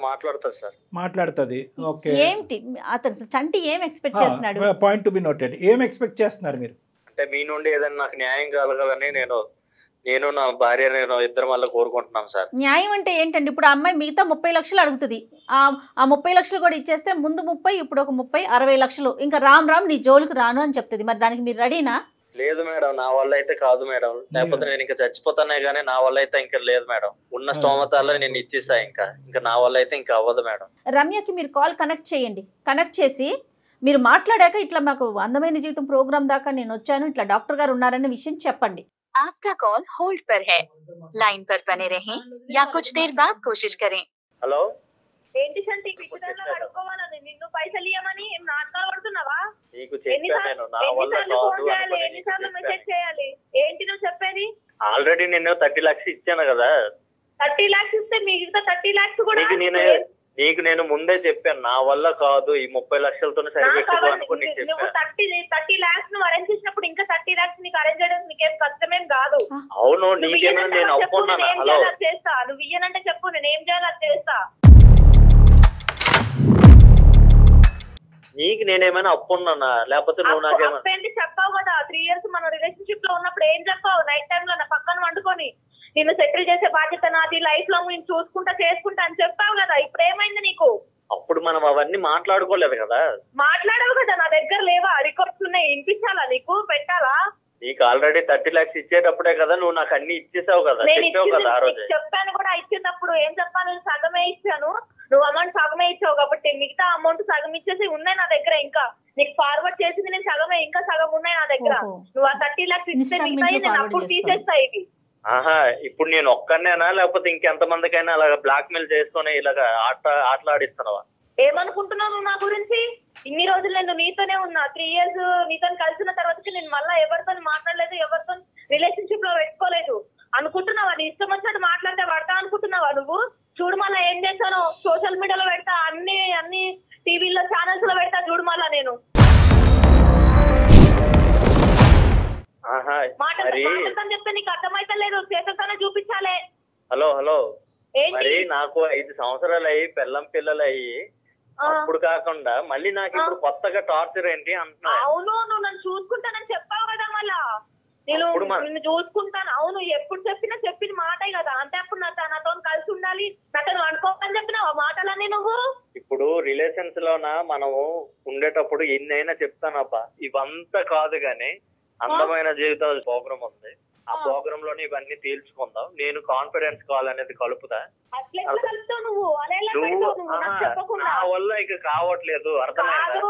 మాట్లాడుతుంది సార్. మాట్లాడుతుంది. ఓకే. ఏంటి అతను చంటి ఏం ఎక్స్పెక్ట్ చేస్తున్నాడు? Point to be noted. ఏం ఎక్స్పెక్ట్ చేస్తున్నారు మీరు? అంటే మీ నుండి ఏదైనా నాకు న్యాయం కలగాలని నేను నా భార్య ఇద్దరం వల్ల కోరుకుంటున్నాం సార్. న్యాయం అంటే ఏంటండి? ఇప్పుడు ఆ అమ్మాయి మిగతా 30 లక్షలు అడుగుతుంది. ఆ 30 లక్షలు కూడా ఇచ్చేస్తే ముందు 30, ఇప్పుడు ఒక 30, 60 లక్షలు ఇంకా రామ్ నీ జోలికి రాను అని చెప్తుంది. మరి దానికి మీరు రెడీనా? లేదు మేడం, నా వల్ల అయితే కాదు మేడం. లేకపోతే నేను ఇంకా చచ్చిపోతానే గానీ నా వల్ల అయితే ఇంకా లేదు మేడం. ఉన్న స్తోమతాల్లో నేను ఇచ్చేసా. ఇంకా నా వల్ల అయితే ఇంకా అవ్వదు మేడం. రమ్యకి మీరు కాల్ కనెక్ట్ చేయండి. కనెక్ట్ చేసి మీరు మాట్లాడాక ఇట్లా మాకు అందమైన జీవితం ప్రోగ్రామ్ దాకా నేను వచ్చాను, ఇట్లా డాక్టర్ గారు ఉన్నారనే విషయం చెప్పండి. आपका कॉल होल्ड पर है, लाइन पर बने रहें या कुछ देर बाद कोशिश करें. హలో, ఏంటి సంటి పిచ్చిదానిలో అడుక్కోవాలని నిన్ను పైసలు ఇవ్వమని ఏం నాటకాలు పడుతున్నావా? నీకు చెప్పాను నా వల్ల కాదు. ఎన్నిసార్లు మెసేజ్ చేయాలి? ఏంటి నువ్వు చెప్పేది? ఆల్రెడీ నేను 30 లక్షలు ఇచ్చాను కదా. 30 lakhs ఇస్తే మిగతా 30 lakhs కూడా నీకు నేను ముందే చెప్పాను నా వల్ల కాదు, ఈ 30 లక్షలతో సరిపెట్టుకో అనుకుని నువ్వు 30 lakhs నువ్వు అరేంజ్ చేసినప్పుడు ఇంకా 30 lakhs నీకు అరేంజ్ చేయడం నీకేం కష్టమేం కాదు. అవును, నీకేమైనా నేను అప్పుకున్నాను. హలో, చేస్తా. నువ్వు ఇయ్యనంటే చెప్పు, నేను ఏం చేయాలి అది చేస్తా. నీకు నేనేమైనా అప్పున్నానా? లేకపోతే నువ్వు నాకేమైనా చెప్పావు కదా 3 years మన రిలేషన్షిప్ లో ఉన్నప్పుడు ఏం చెప్పావు? నైట్ టైమ్ లో నా పక్కన వండుకొని నిన్ను సెటిల్ చేసే బాధ్యత నాది, లైఫ్ లాంగ్ నేను చేసుకుంటా అని చెప్పావు కదా. ఇప్పుడు ఏమైంది నీకు? అప్పుడు మనం అవన్నీ మాట్లాడుకోలేదు కదా. మాట్లాడవు కదా, నా దగ్గర లేవా? రికార్డ్స్ ఉన్నాయి, వినిపించాలా నీకు? పెట్టాలా? నీకు ఆల్రెడీ 30 lakhs ఇచ్చేటప్పుడే కదా నువ్వు నాకు అన్ని ఇచ్చేసావు కదా, చెప్పావు కదా ఆ రోజు. చెప్పాను కూడా, ఇచ్చినప్పుడు ఏం చెప్పాను? సగమే ఇచ్చాను, నువ్వు అమౌంట్ సగమే ఇచ్చావు కాబట్టి మిగతా అమౌంట్ సగం ఇచ్చేసి ఉన్నాయి నా దగ్గర. ఇంకా నీకు ఫార్వర్డ్ చేసింది నేను సగమే, ఇంకా సగం ఉన్నాయి నా దగ్గర. నువ్వు ఆ 30 lakhs ఇస్తే మిగతాయి నేను అప్పుడు తీసేస్తా. ఇవి ఆహా, ఇప్పుడు నేను ఒక్కనేనా లేకపోతే ఇంకెంతమందికైనా అలాగా బ్లాక్ మెయిల్ చేసుకుని ఇలాగా ఆటలాడిస్తున్నావా? ఏమనుకుంటున్నావు నా గురించి? ఇన్ని రోజులు నేను నీతోనే ఉన్నా. 3 years నీతో కలిసిన తర్వాతకి నేను మళ్ళీ ఎవరితో మాట్లాడలేదు, ఎవరితో రిలేషన్షిప్ లో పెట్టుకోలేదు. అనుకుంటున్నావా? నీ ఇష్టం వచ్చినట్టు మాట్లాడితే పడతా అనుకుంటున్నావా నువ్వు? చూడు మళ్ళా ఏం చేశాను, సోషల్ మీడియాలో పెడతా, అన్ని టీవీలో ఛానల్స్ లో పెడతా. చూడు మళ్ళా నేను మాట్లాడతాను చెప్తే నీకు అర్థమైతే లేదు, చేతతోనే చూపించాలే. హలో మరి నాకు 5 సంవత్సరాలు అయ్యి పిల్లలు అయ్యి అప్పుడు కాకుండా మళ్ళీ నాకు ఇప్పుడు కొత్తగా టార్చర్ ఏంటి అంటున్నా? అవును, నువ్వు నన్ను చూసుకుంటానని చెప్పావు కదా. మళ్ళా నిన్ను చూసుకుంటాను. అవును, ఎప్పుడు చెప్పిన మాటే కదా. అంటే అప్పుడు నాతో కలిసి ఉండాలి, నాతో అనుకోవాలని చెప్పినావు ఆ మాటలన్నీ నువ్వు. ఇప్పుడు రిలేషన్స్ లోన మనము ఉండేటప్పుడు ఎన్నైనా చెప్తానబ్బా, ఇవంతా కాదు గాని అందమైన జీవితాల ప్రోగ్రామ్ ఉంది. ఆ ప్రోగ్రామ్ లోనే ఇవన్నీ తేల్చుకుందాం. నేను కాన్ఫిడెన్స్ కాల్ అనేది కలుపుతా. నా వల్ల ఇక కావట్లేదు, అర్థమైందా?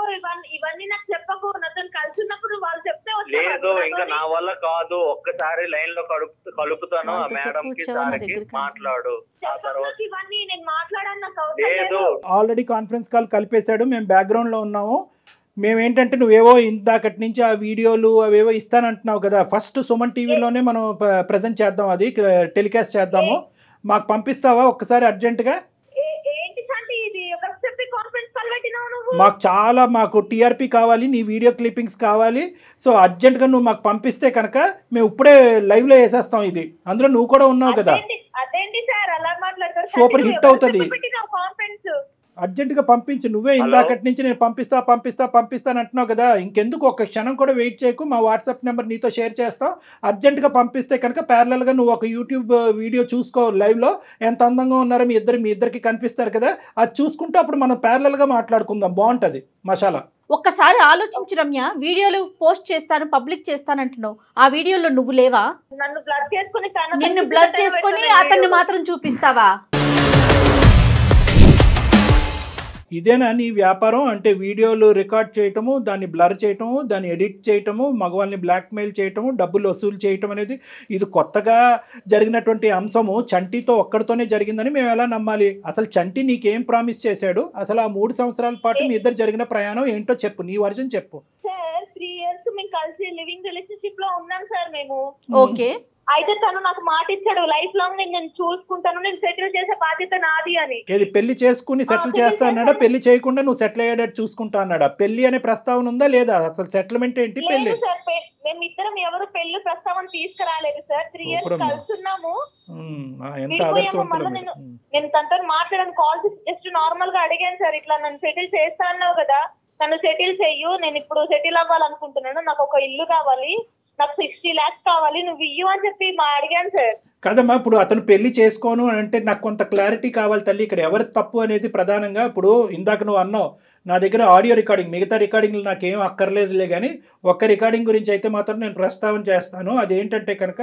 ఇవన్నీ నాకు చెప్పకు. నాతో కలిసినప్పుడు వాళ్ళు చెప్తే లేదు, ఇంకా నా వల్ల కాదు. ఒక్కసారి లైన్ లో కలుపుతాను, ఆ మేడం కి సార్కి మాట్లాడు. ఆ తర్వాత ఇవన్నీ నేను మాట్లాడాను. లేదు, ఆల్రెడీ కాన్ఫరెన్స్ కాల్ కలిపేశాడు, మేము బ్యాక్గ్రౌండ్ లో ఉన్నాము. మేమేంటంటే నువ్వేవో ఇందాకటి నుంచి ఆ వీడియోలు అవేవో ఇస్తానంటున్నావు కదా, ఫస్ట్ సుమన్ టీవీలోనే మనం ప్రజెంట్ చేద్దాం, అది టెలికాస్ట్ చేద్దాము. మాకు పంపిస్తావా ఒక్కసారి అర్జెంటుగా? మాకు టీఆర్పీ కావాలి, నీ వీడియో క్లిప్పింగ్స్ కావాలి. సో అర్జెంటుగా నువ్వు మాకు పంపిస్తే కనుక మేము ఇప్పుడే లైవ్లో వేసేస్తాం ఇది. అందులో నువ్వు కూడా ఉన్నావు కదా, సూపర్ హిట్ అవుతుంది. అర్జెంటుగా పంపించు. నువ్వే ఇందాకటి నుంచి నేను పంపిస్తాను అంటున్నావు కదా, ఇంకెందుకు ఒక క్షణం కూడా వెయిట్ చేయకు. మా వాట్సాప్ నెంబర్ నీతో షేర్ చేస్తాం. అర్జెంటుగా పంపిస్తే కనుక ప్యారలల్గా నువ్వు ఒక యూట్యూబ్ వీడియో చూసుకో, లైవ్లో ఎంత అందంగా ఉన్నారో మీ ఇద్దరికి కనిపిస్తారు కదా, అది చూసుకుంటూ అప్పుడు మనం ప్యారలల్గా మాట్లాడుకుందాం, బాగుంటుంది మసాలా. ఒక్కసారి ఆలోచించు రమ్య, వీడియోలు పోస్ట్ చేస్తాను, పబ్లిక్ చేస్తానంటున్నావు, ఆ వీడియోలో నువ్వు లేవా? నన్ను బ్లర్ చేసుకుని నిన్ను బ్లర్ చేసుకొని అతన్ని మాత్రం చూపిస్తావా? ఇదేనా నీ వ్యాపారం అంటే? వీడియోలు రికార్డ్ చేయటము, దాన్ని బ్లర్ చేయటము, దాన్ని ఎడిట్ చేయటము, మగవాళ్ళని బ్లాక్మెయిల్ చేయటము, డబ్బులు వసూలు చేయటం అనేది ఇది కొత్తగా జరిగినటువంటి అంశము. చంటితో ఒక్కడితోనే జరిగిందని మేము ఎలా నమ్మాలి? అసలు చంటి నీకేం ప్రామిస్ చేశాడు? అసలు ఆ 3 సంవత్సరాల పాటు మీ ఇద్దరు జరిగిన ప్రయాణం ఏంటో చెప్పు, నీ వర్జన్ చెప్పు. సార్ 3 years మేము కలిసి లివింగ్ రిలేషన్షిప్ లో ఉన్నాం సార్ మేము. ఓకే. అయితే తను నాకు మాట ఇచ్చాడు, లైఫ్ లాంగ్ నేను చూసుకుంటాను, నేను సెటిల్ చేసే బాధ్యత నాది అని. ఏది పెళ్లి చేసుకుని సెటిల్ చేస్తా అన్నాడా? పెళ్లి చేయకుండా నువ్వు సెటిల్ అయ్యేటట్టు చూసుకుంటా అన్నాడా? పెళ్లి అనే ప్రస్తావన ఉందా లేదా? అసలు సెటిల్మెంట్ ఏంటి? పెళ్లి లేదు సార్, మేమిద్దరం ఎవరు పెళ్లి ప్రస్తావన తీసుకురాలేదు సార్. 3 years కలుస్తున్నాము. ఎంత ఆదర్శవంతులు. నేను తనతో మాట్లాడాను, కాల్ జస్ట్ నార్మల్ గా అడిగాను సార్, ఇట్లా నన్ను సెటిల్ చేస్తా అన్నావు కదా, నన్ను సెటిల్ చెయ్యు, నేను ఇప్పుడు సెటిల్ అవ్వాలనుకుంటున్నాను, నాకు ఒక ఇల్లు కావాలి, నాకు 60 lakhs కావాలి, నువ్వు ఇయ్యు అని చెప్పి అడిగాను సార్. కదమ్మా, ఇప్పుడు అతను పెళ్లి చేసుకోను అంటే నాకు కొంత క్లారిటీ కావాలి తల్లి. ఇక్కడ ఎవరి తప్పు అనేది ప్రధానంగా. ఇప్పుడు ఇందాక నువ్వు అన్నావు నా దగ్గర ఆడియో రికార్డింగ్, మిగతా రికార్డింగ్లు నాకేం అక్కర్లేదులే, కానీ ఒక్క రికార్డింగ్ గురించి అయితే మాత్రం నేను ప్రస్తావన చేస్తాను. అదేంటంటే కనుక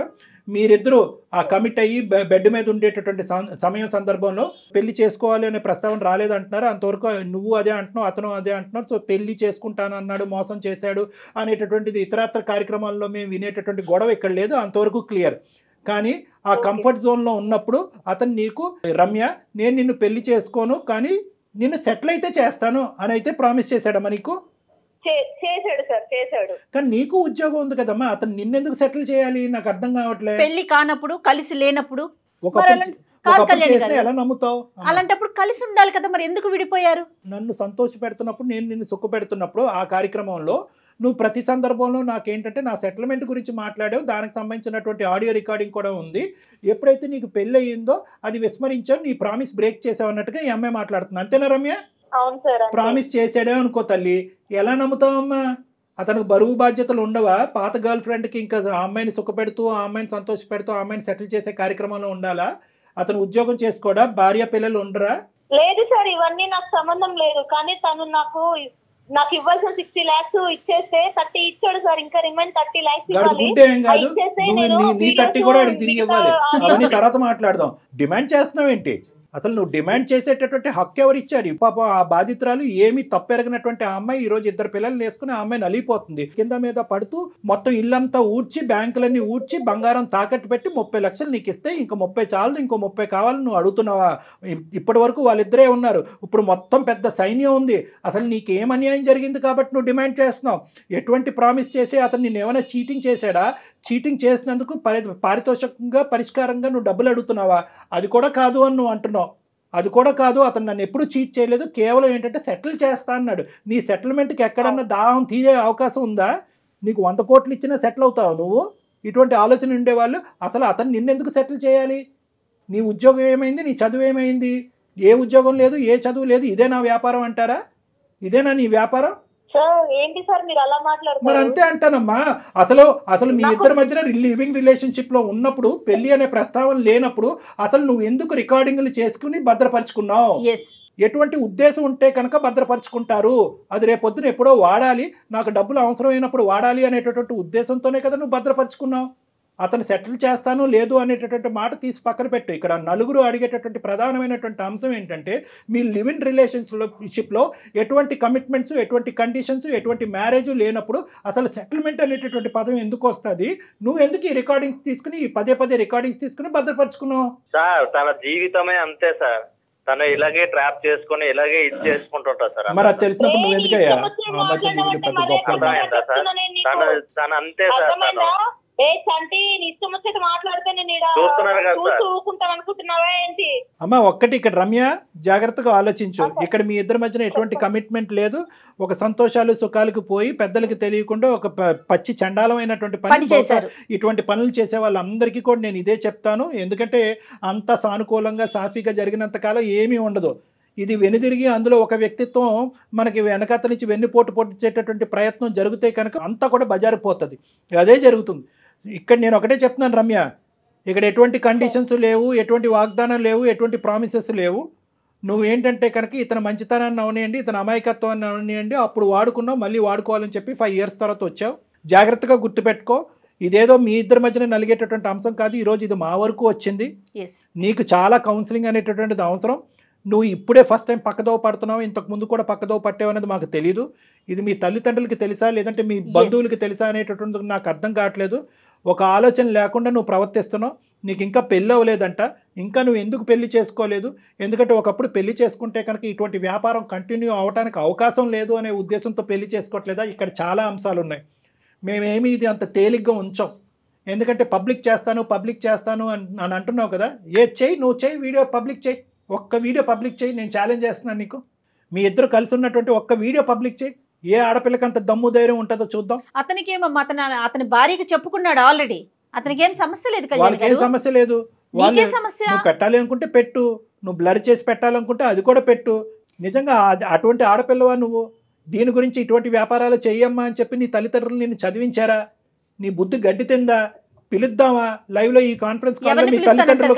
మీరిద్దరూ ఆ కమిట్ అయ్యి బెడ్ మీద ఉండేటటువంటి సమయం సందర్భంలో పెళ్లి చేసుకోవాలి అనే ప్రస్తావన రాలేదంటున్నారు. అంతవరకు నువ్వు అదే అంటున్నావు, అతను అదే అంటున్నారు. సో పెళ్లి చేసుకుంటాను అన్నాడు, మోసం చేశాడు అనేటటువంటిది ఇతరత్ర కార్యక్రమాల్లో మేము వినేటటువంటి గొడవ ఇక్కడ లేదు, అంతవరకు క్లియర్. కానీ ఆ కంఫర్ట్ జోన్లో ఉన్నప్పుడు అతను నీకు రమ్య నేను నిన్ను పెళ్లి చేసుకోను కానీ నిన్ను సెటిల్ అయితే చేస్తాను అని అయితే ప్రామిస్ చేశాడమ్మా నీకు? చేశాడు సార్, చేశాడు. కానీ నీకు ఉద్యోగం ఉంది కదమ్మా, అతను నిన్నెందుకు సెటిల్ చేయాలి? నాకు అర్థం కావట్లేదు. పెళ్లి కానప్పుడు, కలిసి లేనప్పుడు చేస్తే ఎలా నమ్ముతావు? అలాంటప్పుడు కలిసి ఉండాలి కదా, మరి ఎందుకు విడిపోయారు? నన్ను సంతోష పెడుతున్నప్పుడు, నేను నిన్ను సుఖ పెడుతున్నప్పుడు ఆ కార్యక్రమంలో నువ్వు ప్రతి సందర్భంలో నాకేంటంటే నా సెటిల్మెంట్ గురించి మాట్లాడావు, దానికి సంబంధించినటువంటి ఆడియో రికార్డింగ్ కూడా ఉంది. ఎప్పుడైతే నీకు పెళ్ళి అయ్యిందో అది విస్మరించావు, నీ ప్రామిస్ బ్రేక్ చేసావు అన్నట్టుగా ఈ అమ్మాయి మాట్లాడుతుంది. అంతేనా రమ్య? అవును సార్. ప్రామిస్ చేసాడే అనుకో తల్లి, ఎలా నమ్ముతావమ్మా? అతనికి బరువు బాధ్యతలు ఉండవా? పాత గర్ల్ ఫ్రెండ్కి ఇంకా ఆ అమ్మాయిని సుఖపెడుతూ, ఆ అమ్మాయిని సంతోష పెడుతూ, ఆ అమ్మాయిని సెటిల్ చేసే కార్యక్రమంలో ఉండాలా? అతను ఉద్యోగం చేసుకోడా? భార్య పిల్లలు ఉండరా? లేదు సార్, ఇవన్నీ నాకు సంబంధం లేదు. కానీ తను నాకు ఇవ్వాల్సిన 60 lakhs ఇచ్చేస్తే 30 ఇచ్చాడు సార్, ఇంకా రిమైన్ 30 lakhs ఇవ్వాలి. ఏం కాదు, నీ 30 కూడా అడిగి తిరిగి ఇవ్వాలి. అవన్నీ తర్వాత మాట్లాడదాం. డిమాండ్ చేస్తున్నావు ఏంటి? అసలు నువ్వు డిమాండ్ చేసేటటువంటి హక్కు ఎవరు ఇచ్చారు? పాపం ఆ బాధితురాలు ఏమి తప్పెరగినటువంటి ఆ అమ్మాయి ఈ రోజు 2 పిల్లల్ని వేసుకుని ఆ అమ్మాయి నలిగిపోతుంది. కింద మీద పడుతూ మొత్తం ఇల్లంతా ఊడ్చి, బ్యాంకులన్నీ ఊడ్చి, బంగారం తాకట్టు పెట్టి 30 లక్షలు నీకు ఇస్తే ఇంకా 30 చాలదు, ఇంకో 30 కావాలని నువ్వు అడుగుతున్నావా? ఇప్పటి వరకు వాళ్ళిద్దరే ఉన్నారు, ఇప్పుడు మొత్తం పెద్ద సైన్యం ఉంది. అసలు నీకు ఏం అన్యాయం జరిగింది కాబట్టి నువ్వు డిమాండ్ చేస్తున్నావు? ఎటువంటి ప్రామిస్ చేసి అతను నేను ఏమైనా చీటింగ్ చేశాడా? చీటింగ్ చేసినందుకు పారితోషికంగా పరిష్కారంగా నువ్వు డబ్బులు అడుగుతున్నావా? అది కూడా కాదు అని నువ్వు అంటున్నావు. అది కూడా కాదు, అతను నన్ను ఎప్పుడు చీట్ చేయలేదు, కేవలం ఏంటంటే సెటిల్ చేస్తా అన్నాడు. నీ సెటిల్మెంట్కి ఎక్కడన్నా దాహం తీరే అవకాశం ఉందా? నీకు 100 కోట్లు ఇచ్చినా సెటిల్ అవుతావు నువ్వు? ఇటువంటి ఆలోచన ఉండేవాళ్ళు అసలు అతను నిన్నెందుకు సెటిల్ చేయాలి? నీ ఉద్యోగం ఏమైంది? నీ చదువు ఏమైంది? ఏ ఉద్యోగం లేదు, ఏ చదువు లేదు, ఇదే నా వ్యాపారం అంటారా? ఇదేనా నీ వ్యాపారం? ఏంటి సార్ మీరు అలా మాట్లాడుతున్నారు? మరి అంతే అంటానమ్మా. అసలు మీ ఇద్దరి మధ్యన లివింగ్ రిలేషన్షిప్ లో ఉన్నప్పుడు, పెళ్లి అనే ప్రస్తావన లేనప్పుడు అసలు నువ్వు ఎందుకు రికార్డింగ్లు చేసుకుని భద్రపరుచుకున్నావు? ఎటువంటి ఉద్దేశం ఉంటే కనుక భద్రపరుచుకుంటారు? అది రేపొద్దున ఎప్పుడో వాడాలి, నాకు డబ్బులు అవసరమైనప్పుడు వాడాలి అనేటటువంటి ఉద్దేశంతోనే కదా నువ్వు భద్రపరుచుకున్నావు. అతను సెటిల్ చేస్తాను లేదు అనేటటువంటి మాట తీసి పక్కన పెట్టు. ఇక్కడ నలుగురు అడిగేటటువంటి ప్రధానమైనటువంటి అంశం ఏంటంటే మీ లివింగ్ రిలేషన్షిప్లో ఎటువంటి కమిట్మెంట్స్, ఎటువంటి కండిషన్స్, ఎటువంటి మ్యారేజ్ లేనప్పుడు అసలు సెటిల్మెంట్ అనేటటువంటి పదం ఎందుకు వస్తుంది? నువ్వు ఎందుకు ఈ రికార్డింగ్స్ తీసుకుని, పదే రికార్డింగ్స్ తీసుకుని భద్రపరుచుకున్నావు? సార్ తన జీవితమే అంతే సార్, తను ఇలాగే ట్రాప్ చేసుకుని ఇలాగే ఇది చేసుకుంటుంటా సార్. మరి అది తెలిసినప్పుడు నువ్వు ఎందుకయ్యా పెద్ద గొప్ప? తను అంతే సార్. అమ్మా ఒక్కటి ఇక్కడ రమ్య జాగ్రత్తగా ఆలోచించు. ఇక్కడ మీ ఇద్దరి మధ్యన ఎటువంటి కమిట్మెంట్ లేదు. ఒక సంతోషాలు సుఖాలకు పోయి పెద్దలకు తెలియకుండా ఒక పచ్చి చండాలమైనటువంటి పని చేశారు. ఇటువంటి పనులు చేసే వాళ్ళందరికీ కూడా నేను ఇదే చెప్తాను. ఎందుకంటే అంత సానుకూలంగా సాఫీగా జరిగినంత కాలం ఏమీ ఉండదు. ఇది వెనుదిరిగి అందులో ఒక వ్యక్తిత్వం మనకి వెనకాత నుంచి వెన్నుపోటు పొట్టించేటటువంటి ప్రయత్నం జరిగితే కనుక అంతా కూడా బజారిపోతుంది. అదే జరుగుతుంది ఇక్కడ. నేను ఒకటే చెప్తున్నాను రమ్య, ఇక్కడ ఎటువంటి కండిషన్స్ లేవు, ఎటువంటి వాగ్దానం లేవు, ఎటువంటి ప్రామిసెస్ లేవు. నువ్వు ఏంటంటే కనుక ఇతను మంచితనాన్ని అవనియండి, ఇతను అమాయకత్వాన్ని అవనియండి, అప్పుడు వాడుకున్నావు, మళ్ళీ వాడుకోవాలని చెప్పి 5 years తర్వాత వచ్చావు. జాగ్రత్తగా గుర్తుపెట్టుకో, ఇదేదో మీ ఇద్దరి మధ్యన నలిగేటటువంటి అంశం కాదు. ఈరోజు ఇది మా వరకు వచ్చింది. నీకు చాలా కౌన్సిలింగ్ అనేటటువంటిది అవసరం. నువ్వు ఇప్పుడే ఫస్ట్ టైం పక్కదోవ పడుతున్నావు, ఇంతకు ముందు కూడా పక్కదోవ పట్టావు అనేది మాకు తెలియదు. ఇది మీ తల్లిదండ్రులకి తెలుసా లేదంటే మీ బంధువులకి తెలుసా అనేటటువంటిది నాకు అర్థం కావట్లేదు. ఒక ఆలోచన లేకుండా నువ్వు ప్రవర్తిస్తున్నావు. నీకు ఇంకా పెళ్ళి అవ్వలేదంట, ఇంకా నువ్వు ఎందుకు పెళ్లి చేసుకోలేదు? ఎందుకంటే ఒకప్పుడు పెళ్లి చేసుకుంటే కనుక ఇటువంటి వ్యాపారం కంటిన్యూ అవడానికి అవకాశం లేదు అనే ఉద్దేశంతో పెళ్లి చేసుకోవట్లేదా? ఇక్కడ చాలా అంశాలు ఉన్నాయి. మేమేమి ఇది అంత తేలిగ్గా ఉంచాం. ఎందుకంటే పబ్లిక్ చేస్తాను అని అంటున్నావు కదా. చెయ్యి, నువ్వు చెయ్యి, వీడియో పబ్లిక్ చెయ్యి, ఒక్క వీడియో పబ్లిక్ చెయ్యి. నేను ఛాలెంజ్ చేస్తున్నాను నీకు. మీ ఇద్దరు కలిసి ఉన్నటువంటి ఒక్క వీడియో పబ్లిక్ చెయ్యి. ఏ ఆడపిల్లకి అంత దమ్ము ధైర్యం ఉంటుందో చూద్దాం. అతనికి ఏమమ్మా, అతని భార్యకి చెప్పుకున్నాడు ఆల్రెడీ. అతనికి ఏం సమస్య లేదు, వాళ్ళకి ఏం సమస్య లేదు. నువ్వు పెట్టాలి అనుకుంటే పెట్టు, నువ్వు బ్లర్ చేసి పెట్టాలనుకుంటే అది కూడా పెట్టు. నిజంగా అటువంటి ఆడపిల్లవా నువ్వు? దీని గురించి ఇటువంటి వ్యాపారాలు చెయ్యమ్మా అని చెప్పి నీ తల్లిదండ్రులు నిన్ను చదివించారా? నీ బుద్ధి గడ్డి తిందా? పిలుద్దామా లైవ్ లో? ఈ కాన్ఫరెన్స్ కాల్ లో మీ తల్లిదండ్రులు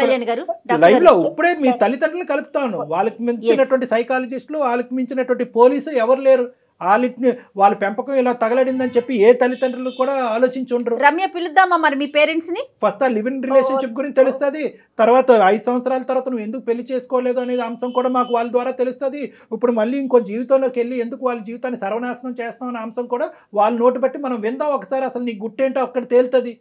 లైవ్ లో ఇప్పుడే మీ తల్లిదండ్రులు కలుపుతాను. వాళ్ళకి మించినటువంటి సైకాలజిస్టులు, వాళ్ళకి మించినటువంటి పోలీసు ఎవరు లేరు. వాళ్ళ పెంపకం ఇలా తగలడిందని చెప్పి ఏ తల్లిదండ్రులు కూడా ఆలోచించి ఉండరు. రమ్య, పిలుద్దామా మరి మీ పేరెంట్స్ ని? ఫస్ట్ ఆ లివ్ ఇన్ రిలేషన్షిప్ గురించి తెలుస్తుంది. తర్వాత 5 సంవత్సరాల తర్వాత నువ్వు ఎందుకు పెళ్లి చేసుకోలేదు అనేది అంశం కూడా మాకు వాళ్ళ ద్వారా తెలుస్తుంది. ఇప్పుడు మళ్ళీ ఇంకో జీవితంలోకి వెళ్ళి ఎందుకు వాళ్ళ జీవితాన్ని సర్వనాశనం చేస్తాం అనే అంశం కూడా వాళ్ళ నోటు బట్టి మనం విందాం ఒకసారి. అసలు నీ గుట్టేంటో అక్కడ తేలుతుంది.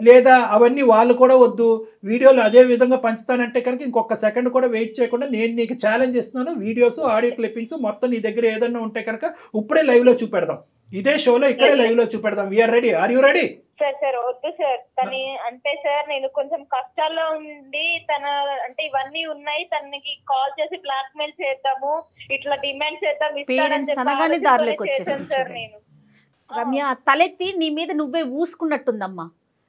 లేదా అవన్నీ వాళ్ళు కూడా వద్దు, వీడియోలు అదే విధంగా పంచుతానంటే కనుక ఇంకొక సెకండ్ కూడా వెయిట్ చేయకుండా నేను నీకు ఛాలెంజ్ ఇస్తున్నాను. వీడియోస్, ఆడియో క్లిప్పింగ్స్ మొత్తం నీ దగ్గర ఏదన్నా ఉంటే కనుక ఇప్పుడే లైవ్ లో చూపెడదాం. ఇదే షోలో ఇక్కడే లైవ్ లో చూపెడదాం. We are ready. Are you ready? Sir వద్దు సార్. తను అంటే సార్ నేను కొంచెం కష్టాల్లో ఉండి తన అంటే ఇవన్నీ ఉన్నాయి, తనకి కాల్ చేసి బ్లాక్ మెయిల్ చేద్దాము, ఇట్లా డిమాండ్ చేద్దాం ఇస్తానని సార్ నేను. రమ్య, తలెత్తి నీ మీద నువ్వే ఊసుకున్నట్టుందమ్మా.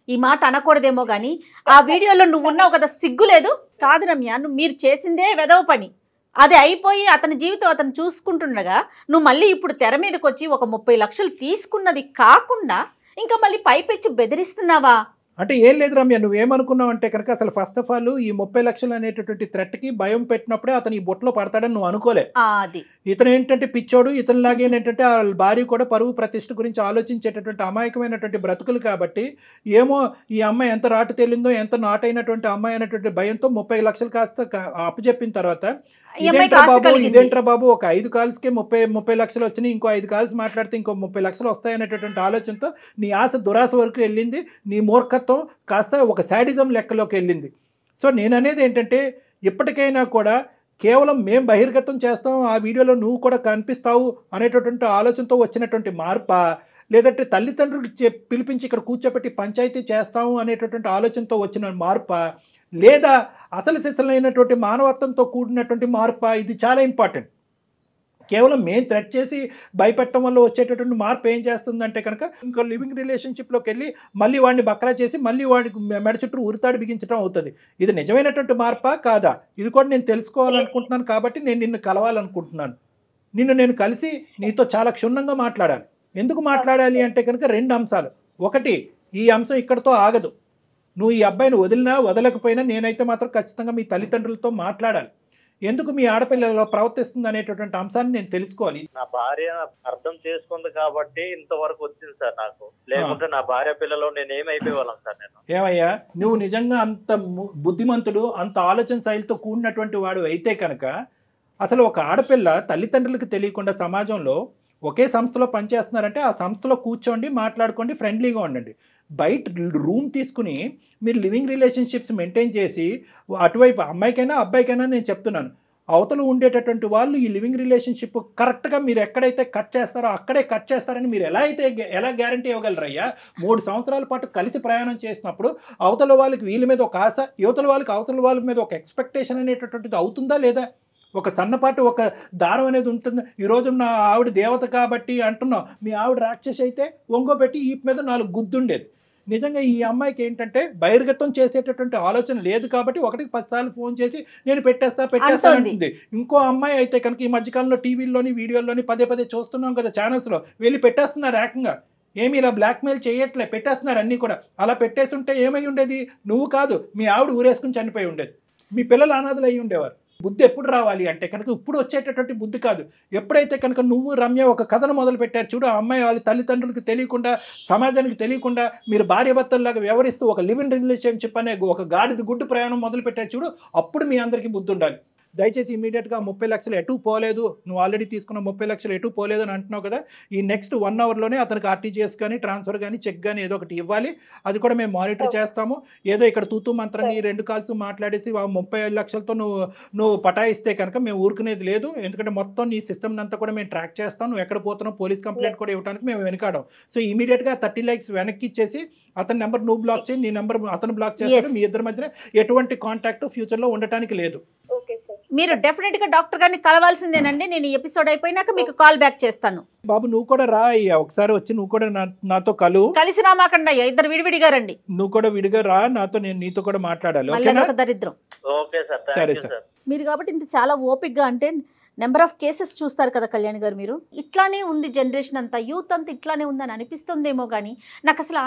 ఈ మాట అనకూడదేమో గాని ఆ వీడియోలో నువ్వు ఉన్నావు కదా, సిగ్గు లేదు? కాదు రమ్య, మీరు చేసిందే వెదవ పని. అది అయిపోయి అతని జీవితం అతను చూసుకుంటుండగా నువ్వు మళ్ళీ ఇప్పుడు తెర మీదకి వచ్చి ఒక 30 లక్షలు తీసుకున్నది కాకుండా ఇంకా మళ్ళీ పైపెచ్చి బెదిరిస్తున్నావా? అంటే ఏం లేదు రమ్య, నువ్వేమనుకున్నావు అంటే కనుక అసలు ఫస్ట్ ఆఫ్ ఆల్ ఈ 30 లక్షలు అనేటటువంటి థ్రెట్కి భయం పెట్టినప్పుడే అతను ఈ బొట్లో పడతాడని నువ్వు అనుకోలే. ఇతను ఏంటంటే పిచ్చోడు. ఇతనిలాగే ఏంటంటే ఆ భార్య కూడా పరువు ప్రతిష్ఠ గురించి ఆలోచించేటటువంటి అమాయకమైనటువంటి బ్రతుకులు కాబట్టి ఏమో ఈ అమ్మాయి ఎంత రాటు తేలిందో, ఎంత నాటైనటువంటి అమ్మాయి అనేటువంటి భయంతో 30 లక్షలు కాస్త అప్పచెప్పిన తర్వాత ఇదేంట్రా బాబు ఒక 5 కాల్స్కే 30 లక్షలు వచ్చినాయి, ఇంకో 5 కాల్స్ మాట్లాడితే ఇంకో 30 లక్షలు వస్తాయనేటటువంటి ఆలోచనతో నీ ఆశ దురాశ వరకు వెళ్ళింది. నీ మూర్ఖత్వం కాస్త ఒక శాడిజం లెక్కలోకి వెళ్ళింది. సో నేను అనేది ఏంటంటే ఇప్పటికైనా కూడా కేవలం మేము బహిర్గతం చేస్తాం, ఆ వీడియోలో నువ్వు కూడా కనిపిస్తావు అనేటటువంటి ఆలోచనతో వచ్చినటువంటి మార్పా, లేదంటే తల్లిదండ్రులకు పిలిపించి ఇక్కడ కూర్చోబెట్టి పంచాయతీ చేస్తాము అనేటటువంటి ఆలోచనతో వచ్చిన మార్పా, లేదా అసలు సిసలైనటువంటి మానవత్వంతో కూడినటువంటి మార్పా? ఇది చాలా ఇంపార్టెంట్. కేవలం మేము థ్రెట్ చేసి భయపెట్టడం వల్ల వచ్చేటటువంటి మార్పు ఏం చేస్తుందంటే కనుక ఇంకో లివింగ్ రిలేషన్షిప్లోకి వెళ్ళి మళ్ళీ వాడిని బక్రా చేసి మళ్ళీ వాడికి మెడ చుట్టూ ఉరితాడు బిగించడం అవుతుంది. ఇది నిజమైనటువంటి మార్పా కాదా? ఇది కూడా నేను తెలుసుకోవాలనుకుంటున్నాను కాబట్టి నేను నిన్ను కలవాలనుకుంటున్నాను. నేను కలిసి నీతో చాలా క్షుణ్ణంగా మాట్లాడాలి. ఎందుకు మాట్లాడాలి అంటే కనుక 2 అంశాలు. ఒకటి, ఈ అంశం ఇక్కడితో ఆగదు. నువ్వు ఈ అబ్బాయిని వదిలినా వదలకపోయినా నేనైతే మాత్రం ఖచ్చితంగా మీ తల్లిదండ్రులతో మాట్లాడాలి. ఎందుకు మీ ఆడపిల్లలో ప్రవర్తిస్తుంది అనేటటువంటి అంశాన్ని నేను తెలుసుకోవాలి. నా భార్య అర్థం చేసుకుంది కాబట్టి ఇంతవరకు వచ్చింది సార్ నాకు. లేకుంటే నా భార్య పిల్లలు నేను ఏమైపోయేవాళ్ళం సార్. నేను ఏమయ్యా, నువ్వు నిజంగా అంత బుద్ధిమంతుడు, అంత ఆలోచన శైలితో కూడినటువంటి వాడు అయితే కనుక అసలు ఒక ఆడపిల్ల తల్లిదండ్రులకు తెలియకుండా సమాజంలో ఒకే సంస్థలో పనిచేస్తున్నారంటే ఆ సంస్థలో కూర్చోండి, మాట్లాడుకోండి, ఫ్రెండ్లీగా ఉండండి. బయట రూమ్ తీసుకుని మీరు లివింగ్ రిలేషన్షిప్స్ మెయింటైన్ చేసి అటువైపు అమ్మాయికైనా అబ్బాయికైనా నేను చెప్తున్నాను, అవతల ఉండేటటువంటి వాళ్ళు ఈ లివింగ్ రిలేషన్షిప్ కరెక్ట్గా మీరు ఎక్కడైతే కట్ చేస్తారో అక్కడే కట్ చేస్తారని మీరు ఎలా గ్యారంటీ ఇవ్వగలరయ్యా? 3 సంవత్సరాల పాటు కలిసి ప్రయాణం చేసినప్పుడు అవతల వాళ్ళకి వీళ్ళ మీద ఒక ఆశ, యువతల వాళ్ళకి అవతల వాళ్ళ మీద ఒక ఎక్స్పెక్టేషన్ అనేటటువంటిది అవుతుందా లేదా? ఒక సన్నపాటు ఒక దారం అనేది ఉంటుంది. ఈరోజు నా ఆవిడ దేవత కాబట్టి అంటున్నావు, మీ ఆవిడ రాక్షసి అయితే ఒంగోబెట్టి ఈ మీద 4 గుద్దుండేది. నిజంగా ఈ అమ్మాయికి ఏంటంటే బహిర్గతం చేసేటటువంటి ఆలోచన లేదు కాబట్టి 1కి 10 సార్లు ఫోన్ చేసి నేను పెట్టేస్తా అంటుంది. ఇంకో అమ్మాయి అయితే కనుక ఈ మధ్యకాలంలో టీవీల్లోని వీడియోల్లోని పదే చూస్తున్నాం కదా ఛానల్స్లో, వెళ్ళి పెట్టేస్తున్నారు ఏకంగా. ఏమి ఇలా బ్లాక్మెయిల్ చేయట్లే, పెట్టేస్తున్నారు అన్నీ కూడా. అలా పెట్టేసి ఉంటే ఏమై ఉండేది? నువ్వు కాదు, మీ ఆవిడ ఊరేసుకుని చనిపోయి ఉండేది, మీ పిల్లలు అనాథలు అయ్యి ఉండేవారు. బుద్ధి ఎప్పుడు రావాలి అంటే కనుక ఇప్పుడు వచ్చేటటువంటి బుద్ధి కాదు. ఎప్పుడైతే కనుక నువ్వు రమ్య ఒక కథను మొదలు పెట్టారు చూడు, ఆ అమ్మాయి వాళ్ళ తల్లిదండ్రులకు తెలియకుండా, సమాజానికి తెలియకుండా మీరు భార్యాభర్తల్లాగా వ్యవహరిస్తూ ఒక లివ్ ఇన్ రిలేషన్షిప్ అనే ఒక గాడిద గుడ్డు ప్రయాణం మొదలు పెట్టారు చూడు, అప్పుడు మీ అందరికీ బుద్ధి ఉండాలి. దయచేసి ఇమీడియట్గా 30 లక్షలు ఎటు పోలేదు, నువ్వు ఆల్రెడీ తీసుకున్న 30 లక్షలు ఎటు పోలేదు అని అంటున్నావు కదా, ఈ నెక్స్ట్ 1 అవర్లోనే అతనికి ఆర్టీజీఎస్ కానీ ట్రాన్స్ఫర్ కానీ చెక్ కానీ ఏదో ఒకటి ఇవ్వాలి. అది కూడా మేము మానిటర్ చేస్తాము. ఏదో ఇక్కడ తూతూ మంత్రంగా ఈ 2 కాల్స్ మాట్లాడేసి 35 లక్షలతో నువ్వు పటాయిస్తే కనుక మేము ఊరుకునేది లేదు. ఎందుకంటే మొత్తం నీ సిస్టమ్ అంతా కూడా మేము ట్రాక్ చేస్తాం. నువ్వు ఎక్కడ పోతున్నావు పోలీస్ కంప్లైంట్ కూడా ఇవ్వడానికి మేము వెనకాడం. సో ఇమీడియట్గా 30 lakhs వెనక్కి ఇచ్చేసి అతని నెంబర్ నువ్వు బ్లాక్ చేయి, నీ నెంబర్ అతను బ్లాక్ చేస్తాడు. మీ ఇద్దరి మధ్య ఎటువంటి కాంటాక్ట్ ఫ్యూచర్లో ఉండటానికి లేదు. మీరు డెఫినెట్గా డాక్టర్ గారిని కలవాల్సిందేనండి. నేను ఈ ఎపిసోడ్ అయిపోయినాక మీకు కాల్ బ్యాక్ చేస్తాను. బాబు నువ్వు కూడా రా అయ్యా, ఒకసారి వచ్చి నువ్వు కూడా నాతో కలిసి రామాకండి అయ్యా, ఇద్దరు విడివిడిగా రండి. నువ్వు కూడా విడిగా రా నాతో, నేను నీతో కూడా మాట్లాడాలి. దరిద్రం. సరే సార్. మీరు కాబట్టి ఇంత చాలా ఓపిక్గా, అంటే నెంబర్ ఆఫ్ కేసెస్ చూస్తారు కదా కళ్యాణ్ గారు మీరు. ఇట్లానే ఉంది జనరేషన్ అంతా, యూత్ అంతా ఇట్లానే ఉందని అనిపిస్తుందేమో కానీ నాకు అసలు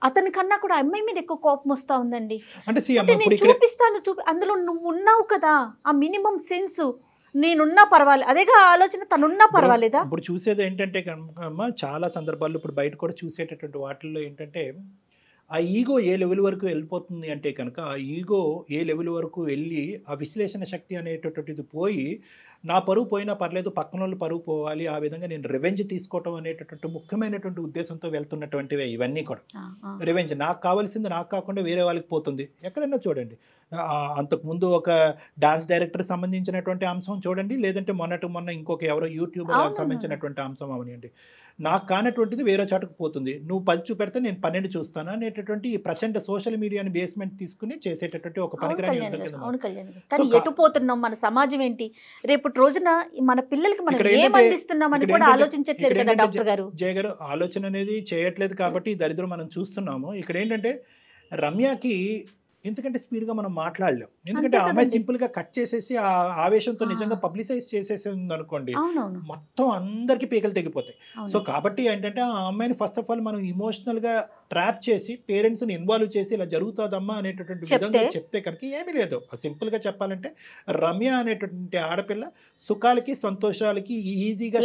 అతని కన్నా కూడా అమ్మాయి మీద ఎక్కువ కోపం వస్తూ ఉందండి. అంటే నేను చూపిస్తాను, అందులో నువ్వు ఉన్నావు కదా, ఆ మినిమం సెన్స్, నేనున్నా పర్వాలేదు, అదేగా ఆలోచన, తనున్నా పర్వాలేదా? ఇప్పుడు చూసేది ఏంటంటే చాలా సందర్భాల్లో ఇప్పుడు బయట కూడా చూసేటటువంటి వాటిల్లో ఏంటంటే ఆ ఈగో ఏ లెవెల్ వరకు వెళ్ళిపోతుంది అంటే కనుక, ఆ ఈగో ఏ లెవెల్ వరకు వెళ్ళి ఆ విశ్లేషణ శక్తి అనేటటువంటిది పోయి, నా పరువు పోయినా పర్లేదు పక్కన వాళ్ళు పరువు పోవాలి, ఆ విధంగా నేను రివెంజ్ తీసుకోవటం అనేటటువంటి ముఖ్యమైనటువంటి ఉద్దేశంతో వెళ్తున్నటువంటివే ఇవన్నీ కూడా. రివెంజ్ నాకు కావాల్సింది నాకు కాకుండా వేరే వాళ్ళకి పోతుంది. ఎక్కడైనా చూడండి, అంతకుముందు ఒక డాన్స్ డైరెక్టర్ సంబంధించినటువంటి అంశం చూడండి, లేదంటే మొన్న ఇంకొక ఎవరో యూట్యూబర్ సంబంధించినటువంటి అంశం అవనివ్వండి, నాకు కానటువంటిది వేరే చోటకు పోతుంది. నువ్వు 10 చూపెడితే నేను 12 చూస్తాను అనేటటువంటి ఈ ప్రజెంట్ సోషల్ మీడియాని బేస్మెంట్ తీసుకుని చేసేటటువంటి ఒక పనికిరాని యుద్ధం కింద. అవును కళ్యాణ్, కానీ ఎటు పోతున్నాం, మన సమాజం ఏంటి, రేపటి రోజున మన పిల్లలకి మనం ఏం అందిస్తున్నామని కూడా ఆలోచించట్లేదు కదా డాక్టర్ గారు. జయ గారు ఆలోచన అనేది చేయట్లేదు కాబట్టి ఈ దరిద్రం మనం చూస్తున్నాము. ఇక్కడ ఏంటంటే రమ్యకి ఎందుకంటే స్పీడ్గా మనం మాట్లాడలేం, ఎందుకంటే ఆమె సింపుల్గా కట్ చేసేసి ఆ ఆవేశంతో నిజంగా పబ్లిసైజ్ చేసేసింది అనుకోండి, మొత్తం అందరికీ పీకలు తెగిపోతాయి. సో కాబట్టి ఏంటంటే ఆ అమ్మాయిని ఫస్ట్ ఆఫ్ ఆల్ మనం ఇమోషనల్గా ట్రాప్ చేసి పేరెంట్స్ని ఇన్వాల్వ్ చేసి ఇలా జరుగుతుందమ్మా అనేటటువంటి విధంగా చెప్తే కనుక ఏమీ లేదు. సింపుల్గా చెప్పాలంటే రమ్య అనేటటువంటి ఆడపిల్ల సుఖాలకి సంతోషాలకి ఈజీగా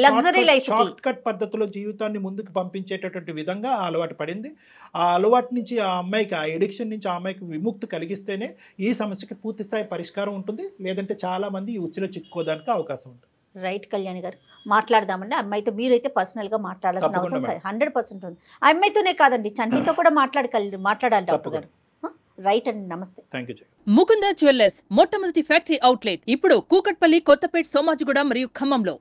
షార్ట్ కట్ పద్ధతిలో జీవితాన్ని ముందుకు పంపించేటటువంటి విధంగా ఆ అలవాటు పడింది. ఆ అలవాటు నుంచి ఆ అమ్మాయికి, ఆ ఎడిక్షన్ నుంచి ఆ అమ్మాయికి విముక్తి కలిగిస్తేనే ఈ సమస్యకి పూర్తి స్థాయి పరిష్కారం ఉంటుంది. లేదంటే చాలా మంది ఈ ఉచ్చులో చిక్కుకోవడానికి అవకాశం ఉంటుంది. రైట్ కళ్యాణ్ గారు, మాట్లాడదామండి. అమ్మాయితో మీరైతే పర్సనల్గా మాట్లాడాల్సిన అవసరం 100% ఉంది. ఆ అమ్మాయితోనే కాదండి, చంటితో కూడా మాట్లాడాలి డాక్టర్ గారు. రైట్ అండి, నమస్తే. ముకుంద జ్యువెల్లర్స్ మొట్టమొదటి ఫ్యాక్టరీ అవుట్లెట్ ఇప్పుడు కూకట్పల్లి, కొత్తపేట్, సోమాజిగూడ మరియు ఖమ్మంలో.